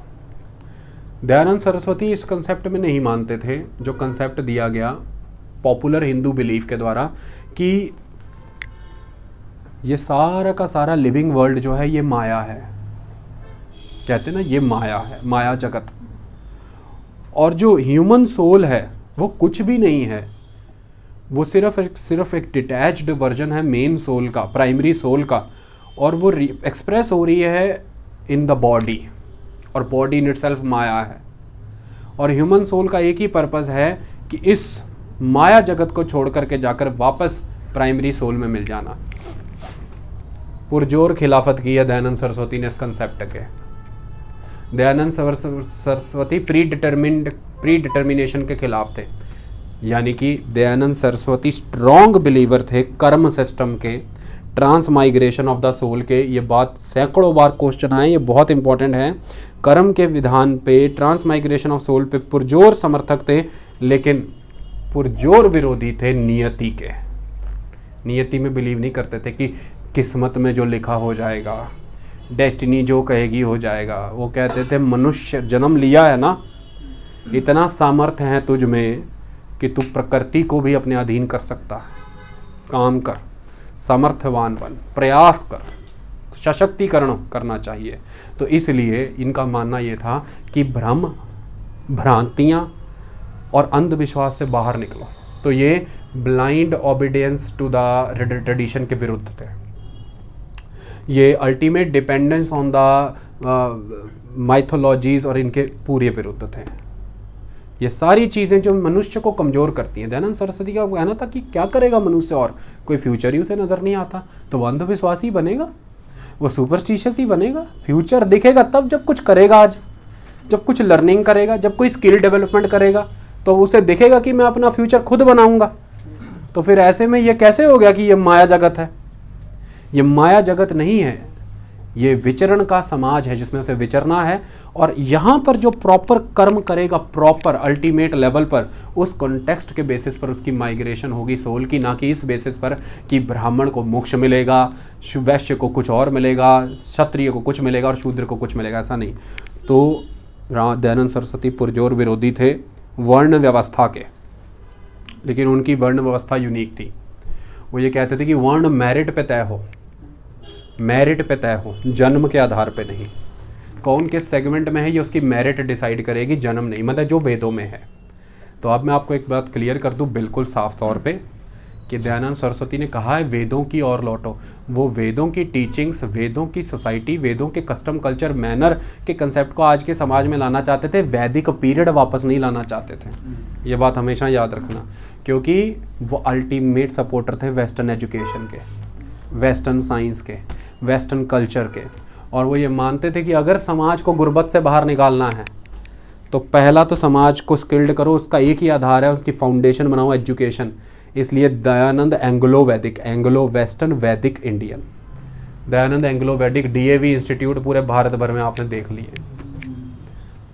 दयानंद सरस्वती इस कंसेप्ट में नहीं मानते थे, जो कंसेप्ट दिया गया पॉपुलर हिंदू बिलीफ के द्वारा कि ये सारा का सारा लिविंग वर्ल्ड जो है ये माया है। कहते हैं ना, ये माया है, माया जगत। और जो ह्यूमन सोल है वो कुछ भी नहीं है, वो सिर्फ एक डिटैच्ड वर्जन है मेन सोल का, प्राइमरी सोल का, और वो एक्सप्रेस हो रही है इन द बॉडी, और बॉडी इन इटसेल्फ माया है। और ह्यूमन सोल का एक ही पर्पस है कि इस माया जगत को छोड़ करके जाकर वापस प्राइमरी सोल में मिल जाना। पुरजोर खिलाफत की है दयानंद सरस्वती ने इस कंसेप्ट के। दयानंद सरस्वती प्री डिटर्मिनेशन के खिलाफ थे, यानी कि दयानंद सरस्वती स्ट्रॉन्ग बिलीवर थे कर्म सिस्टम के, transmigration of the soul के। ये बात सैकड़ों बार क्वेश्चन आए, ये बहुत इंपॉर्टेंट है। कर्म के विधान पे, ट्रांस माइग्रेशन ऑफ सोल पे पुरजोर समर्थक थे, लेकिन पुरजोर विरोधी थे नियति के। नियति में बिलीव नहीं करते थे कि किस्मत में जो लिखा हो जाएगा, डेस्टिनी जो कहेगी हो जाएगा। वो कहते थे मनुष्य जन्म लिया है ना, इतना सामर्थ्य है तुझ में कि तू प्रकृति को भी अपने अधीन कर सकता है। काम कर, सामर्थ्यवान बन, प्रयास कर, सशक्तिकरण करना चाहिए। तो इसलिए इनका मानना ये था कि भ्रम, भ्रांतियाँ और अंधविश्वास से बाहर निकलो। तो ये blind obedience to the tradition के विरुद्ध थे। ये ultimate dependence on the mythologies और इनके पूरे विरुद्ध थे। ये सारी चीज़ें जो मनुष्य को कमज़ोर करती हैं। दयानंद सरस्वती का कहना था कि क्या करेगा मनुष्य, और कोई फ्यूचर ही उसे नज़र नहीं आता, तो वो अंधविश्वासी बनेगा, वो सुपरस्टिशियस ही बनेगा। फ्यूचर दिखेगा तब जब कुछ करेगा, आज जब कुछ लर्निंग करेगा, जब कोई स्किल डेवलपमेंट करेगा, तो उसे दिखेगा कि मैं अपना फ्यूचर खुद बनाऊंगा। तो फिर ऐसे में ये कैसे हो गया कि ये माया जगत है? ये माया जगत नहीं है, ये विचरण का समाज है जिसमें उसे विचरना है। और यहाँ पर जो प्रॉपर कर्म करेगा, प्रॉपर अल्टीमेट लेवल पर, उस कॉन्टेक्स्ट के बेसिस पर उसकी माइग्रेशन होगी सोल की, ना कि इस बेसिस पर कि ब्राह्मण को मोक्ष मिलेगा, वैश्य को कुछ और मिलेगा, क्षत्रिय को कुछ मिलेगा और शूद्र को कुछ मिलेगा, ऐसा नहीं। तो दयानंद सरस्वती पुरजोर विरोधी थे वर्ण व्यवस्था के, लेकिन उनकी वर्ण व्यवस्था यूनिक थी। वो ये कहते थे कि वर्ण मेरिट पे तय हो, मेरिट पे तय हो, जन्म के आधार पे नहीं। कौन किस सेगमेंट में है ये उसकी मेरिट डिसाइड करेगी, जन्म नहीं, मतलब जो वेदों में है। तो अब मैं आपको एक बात क्लियर कर दूं बिल्कुल साफ तौर पे कि दयानंद सरस्वती ने कहा है वेदों की ओर लौटो। वो वेदों की टीचिंग्स, वेदों की सोसाइटी, वेदों के कस्टम कल्चर मैनर के कंसेप्ट को आज के समाज में लाना चाहते थे, वैदिक पीरियड वापस नहीं लाना चाहते थे। ये बात हमेशा याद रखना, क्योंकि वो अल्टीमेट सपोर्टर थे वेस्टर्न एजुकेशन के, वेस्टर्न साइंस के, वेस्टर्न कल्चर के। और वो ये मानते थे कि अगर समाज को गुर्बत से बाहर निकालना है तो पहला तो समाज को स्किल्ड करो, उसका एक ही आधार है, उसकी फाउंडेशन बनाओ एजुकेशन। इसलिए दयानंद एंग्लो वैदिक, एंग्लो वेस्टर्न वैदिक इंडियन, दयानंद एंग्लो वैदिक DAV इंस्टीट्यूट पूरे भारत भर में आपने देख लिए।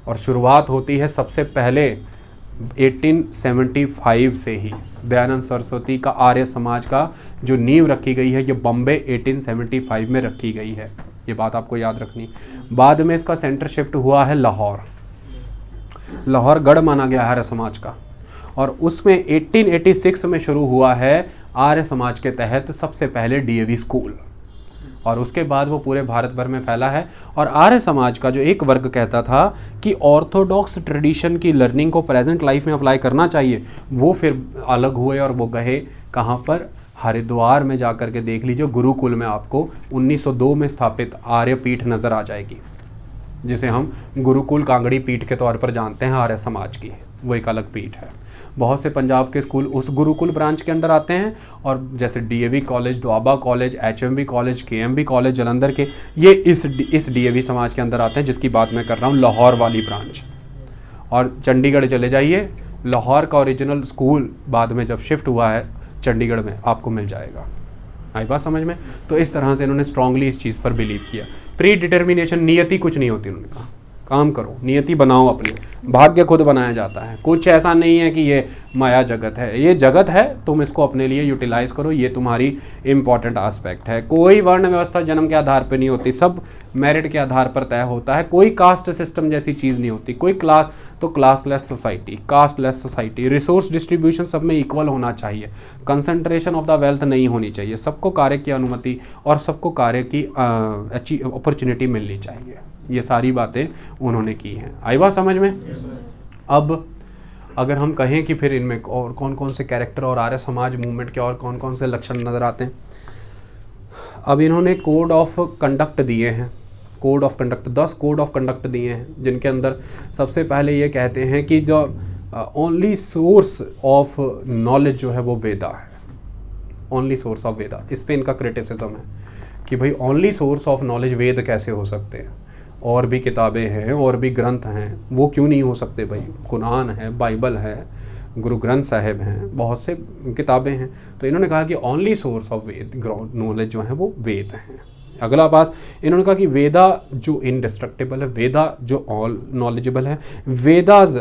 और शुरुआत होती है सबसे पहले 1875 से ही। दयानंद सरस्वती का आर्य समाज का जो नींव रखी गई है, ये बॉम्बे 1875 में रखी गई है, ये बात आपको याद रखनी। बाद में इसका सेंटर शिफ्ट हुआ है लाहौर, लाहौर गढ़ माना गया है आर्य समाज का। और उसमें 1886 में शुरू हुआ है आर्य समाज के तहत सबसे पहले DAV स्कूल, और उसके बाद वो पूरे भारत भर में फैला है। और आर्य समाज का जो एक वर्ग कहता था कि ऑर्थोडॉक्स ट्रेडिशन की लर्निंग को प्रेजेंट लाइफ में अप्लाई करना चाहिए, वो फिर अलग हुए और वो गए कहाँ पर? हरिद्वार में जाकर के देख लीजिए, गुरुकुल में आपको 1902 में स्थापित आर्य पीठ नज़र आ जाएगी, जिसे हम गुरुकुल कांगड़ी पीठ के तौर पर जानते हैं आर्य समाज की, वो एक अलग पीठ है। बहुत से पंजाब के स्कूल उस गुरुकुल ब्रांच के अंदर आते हैं, और जैसे DAV college, Doaba college, HMV college, KMB college Jalandhar के, ये इस DAV समाज के अंदर आते हैं जिसकी बात मैं कर रहा हूँ, लाहौर वाली ब्रांच। और चंडीगढ़ चले जाइए, लाहौर का ओरिजिनल स्कूल बाद में जब शिफ्ट हुआ है चंडीगढ़ में, आपको मिल जाएगा। आई बात समझ में? तो इस तरह से इन्होंने स्ट्रांगली इस चीज़ पर बिलीव किया। प्री डिटर्मिनेशन, नियति कुछ नहीं होती, उन्होंने कहा काम करो, नियति बनाओ अपनी, भाग्य खुद बनाया जाता है। कुछ ऐसा नहीं है कि ये माया जगत है, ये जगत है, तुम इसको अपने लिए यूटिलाइज करो, ये तुम्हारी इम्पॉर्टेंट आस्पेक्ट है। कोई वर्ण व्यवस्था जन्म के आधार पर नहीं होती, सब मेरिट के आधार पर तय होता है। कोई कास्ट सिस्टम जैसी चीज़ नहीं होती, कोई क्लास तो classless society, casteless society, resource distribution सब में इक्वल होना चाहिए, कंसंट्रेशन ऑफ द वेल्थ नहीं होनी चाहिए, सबको कार्य की अनुमति और सबको कार्य की अच्छी अपॉर्चुनिटी मिलनी चाहिए। ये सारी बातें उन्होंने की हैं। आई बात समझ में? अब अगर हम कहें कि फिर इनमें और कौन कौन से कैरेक्टर और आर्य समाज मूवमेंट के और कौन कौन से लक्षण नज़र आते हैं। अब इन्होंने कोड ऑफ कंडक्ट दिए हैं, code of conduct 10 code of conduct दिए हैं, जिनके अंदर सबसे पहले ये कहते हैं कि जो ओनली सोर्स ऑफ नॉलेज जो है वो वेदा है, ओनली सोर्स ऑफ वेदा। इस पे इनका क्रिटिसिज्म है कि भाई ओनली सोर्स ऑफ नॉलेज वेद कैसे हो सकते हैं, और भी किताबें हैं और भी ग्रंथ हैं, वो क्यों नहीं हो सकते भाई? कुरान है, बाइबल है, गुरु ग्रंथ साहिब हैं, बहुत से किताबें हैं। तो इन्होंने कहा कि only source of Veda knowledge जो है वो वेद हैं। अगला बात इन्होंने कहा कि वेदा जो इनडिस्ट्रक्टिबल है, वेदा जो ऑल नॉलेजेबल है, वेदाज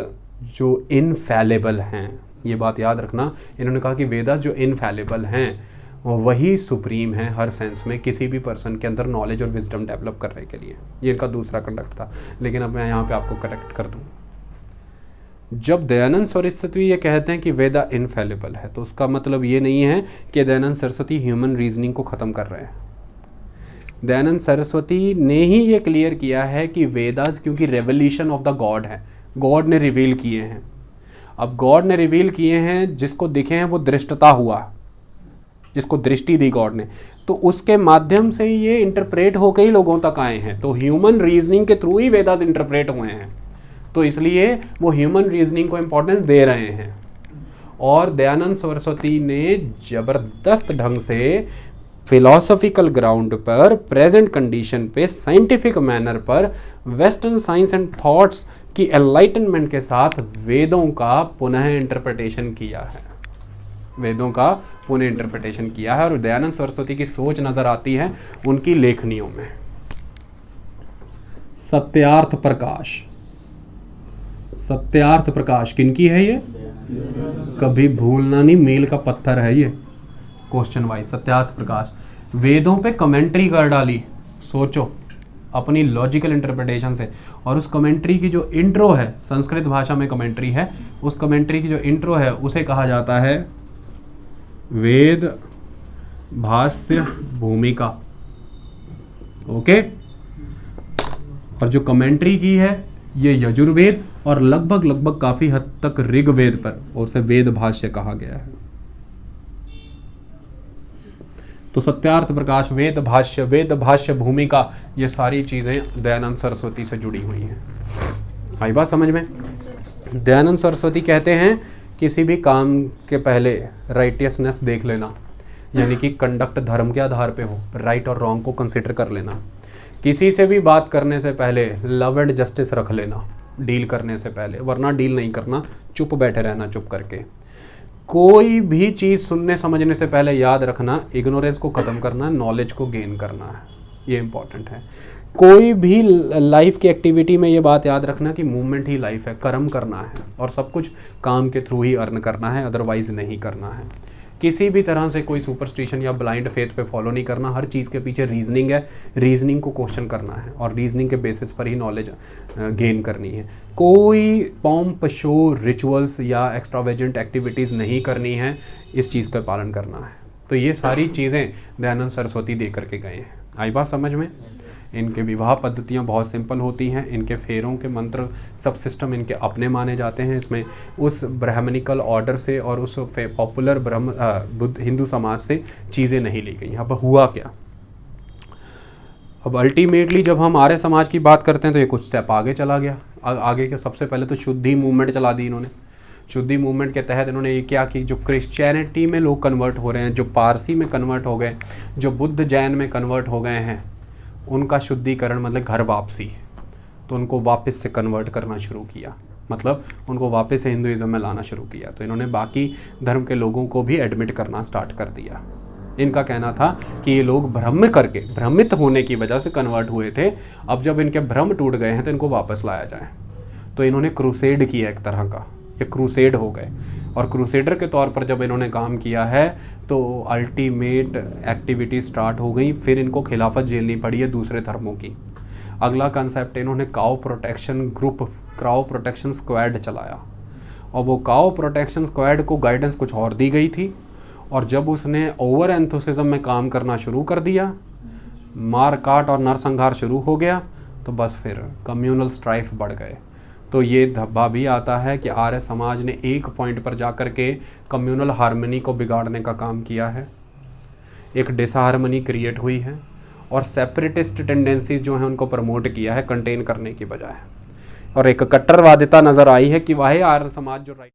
जो इनफैलेबल हैं। ये बात याद रखना, इन्होंने कहा कि वेदास जो इनफैलेबल हैं वही सुप्रीम है हर सेंस में, किसी भी पर्सन के अंदर नॉलेज और विजडम डेवलप करने के लिए। ये इनका दूसरा कंडक्ट था, लेकिन अब मैं यहाँ पे आपको करेक्ट कर दूँ। जब दयानंद सरस्वती ये कहते हैं कि वेदा इनफैलेबल है, तो उसका मतलब ये नहीं है कि दयानंद सरस्वती ह्यूमन रीजनिंग को ख़त्म कर रहे हैं। दयानंद सरस्वती ने ही ये क्लियर किया है कि वेदास क्योंकि रेवल्यूशन ऑफ द गॉड है, गॉड ने रिवील किए हैं। अब गॉड ने रिवील किए हैं, जिसको दिखे हैं वो दृष्टता हुआ, जिसको दृष्टि दी गॉड ने, तो उसके माध्यम से ये इंटरप्रेट होकर ही लोगों तक आए हैं। तो ह्यूमन रीजनिंग के थ्रू ही वेदास इंटरप्रेट हुए हैं, तो इसलिए वो ह्यूमन रीजनिंग को इम्पोर्टेंस दे रहे हैं। और दयानंद सरस्वती ने ज़बरदस्त ढंग से फिलॉसफिकल ग्राउंड पर, प्रेजेंट कंडीशन पे, साइंटिफिक मैनर पर, वेस्टर्न साइंस एंड थॉट्स की एनलाइटनमेंट के साथ वेदों का पुनः इंटरप्रिटेशन किया है, वेदों का पुनः इंटरप्रिटेशन किया है। और दयानंद सरस्वती की सोच नजर आती है उनकी लेखनियों में। सत्यार्थ प्रकाश, सत्यार्थ प्रकाश किनकी है ये? कभी भूलना नहीं, मील का पत्थर है ये, क्वेश्चन वाइज। सत्यार्थ प्रकाश वेदों पे कमेंट्री कर डाली, सोचो अपनी लॉजिकल इंटरप्रिटेशन से। और उस कमेंट्री की जो इंट्रो है, संस्कृत भाषा में कमेंट्री है, उस कमेंट्री की जो इंट्रो है उसे कहा जाता है वेद भाष्य भूमिका। ओके, और जो कमेंट्री की है ये यजुर्वेद और लगभग काफी हद तक ऋग्वेद पर, और उसे वेद भाष्य कहा गया है। तो सत्यार्थ प्रकाश, वेद भाष्य भूमिका, ये सारी चीजें दयानंद सरस्वती से जुड़ी हुई हैं। आई बात समझ में? दयानंद सरस्वती कहते हैं किसी भी काम के पहले राइटियसनेस देख लेना, यानी कि कंडक्ट धर्म के आधार पे हो, राइट और रॉन्ग को कंसिडर कर लेना। किसी से भी बात करने से पहले लव एंड जस्टिस रख लेना डील करने से पहले, वरना डील नहीं करना, चुप बैठे रहना चुप करके। कोई भी चीज़ सुनने समझने से पहले याद रखना, इग्नोरेंस को ख़त्म करना, नॉलेज को गेन करना है, ये इंपॉर्टेंट है। कोई भी लाइफ की एक्टिविटी में ये बात याद रखना कि मूवमेंट ही लाइफ है, कर्म करना है और सब कुछ काम के थ्रू ही अर्न करना है, अदरवाइज नहीं करना है। किसी भी तरह से कोई सुपरस्टिशन या ब्लाइंड फेथ पे फॉलो नहीं करना, हर चीज़ के पीछे रीजनिंग है, रीजनिंग को क्वेश्चन करना है और रीजनिंग के बेसिस पर ही नॉलेज गेन करनी है। कोई पॉम्प शो रिचुअल्स या एक्स्ट्रावेजेंट एक्टिविटीज़ नहीं करनी है, इस चीज़ का पालन करना है। तो ये सारी चीज़ें दयानंद सरस्वती दे करके गए हैं। आई बात समझ में? इनके विवाह पद्धतियाँ बहुत सिंपल होती हैं, इनके फेरों के मंत्र सब सिस्टम इनके अपने माने जाते हैं। इसमें उस ब्राह्मणिकल ऑर्डर से और उस पॉपुलर बुद्ध हिंदू समाज से चीज़ें नहीं ली गई। अब हुआ क्या? अब अल्टीमेटली जब हम आर्य समाज की बात करते हैं तो ये कुछ स्टेप आगे चला गया। आगे के सबसे पहले तो शुद्धि मूवमेंट चला दी इन्होंने। शुद्धि मूवमेंट के तहत इन्होंने ये क्या कि जो क्रिश्चियनिटी में लोग कन्वर्ट हो रहे हैं, जो पारसी में कन्वर्ट हो गए, जो बुद्ध जैन में कन्वर्ट हो गए हैं, उनका शुद्धिकरण मतलब घर वापसी। तो उनको वापस से कन्वर्ट करना शुरू किया, मतलब उनको वापस से हिंदुइज्म में लाना शुरू किया। तो इन्होंने बाकी धर्म के लोगों को भी एडमिट करना स्टार्ट कर दिया। इनका कहना था कि ये लोग भ्रमित होने की वजह से कन्वर्ट हुए थे, अब जब इनके भ्रम टूट गए हैं तो इनको वापस लाया जाए। तो इन्होंने क्रूसेड किया एक तरह का, ये क्रूसेड हो गए। और क्रूसेडर के तौर पर जब इन्होंने काम किया है तो अल्टीमेट एक्टिविटी स्टार्ट हो गई, फिर इनको खिलाफत झेलनी पड़ी है दूसरे धर्मों की। अगला कंसेप्ट इन्होंने cow protection group, cow protection squad चलाया, और वो काउ प्रोटेक्शन स्क्वाड को गाइडेंस कुछ और दी गई थी, और जब उसने ओवर एंथुसिज्म में काम करना शुरू कर दिया, मार काट और नरसंहार शुरू हो गया, तो बस फिर कम्युनल स्ट्राइफ बढ़ गए। तो ये धब्बा भी आता है कि आर्य समाज ने एक पॉइंट पर जाकर के कम्युनल हार्मनी को बिगाड़ने का काम किया है, एक डिसहार्मनी क्रिएट हुई है, और सेपरेटिस्ट टेंडेंसीज जो हैं उनको प्रमोट किया है कंटेन करने की बजाय, और एक कट्टरवादिता नज़र आई है कि वह आर्य समाज जो राइट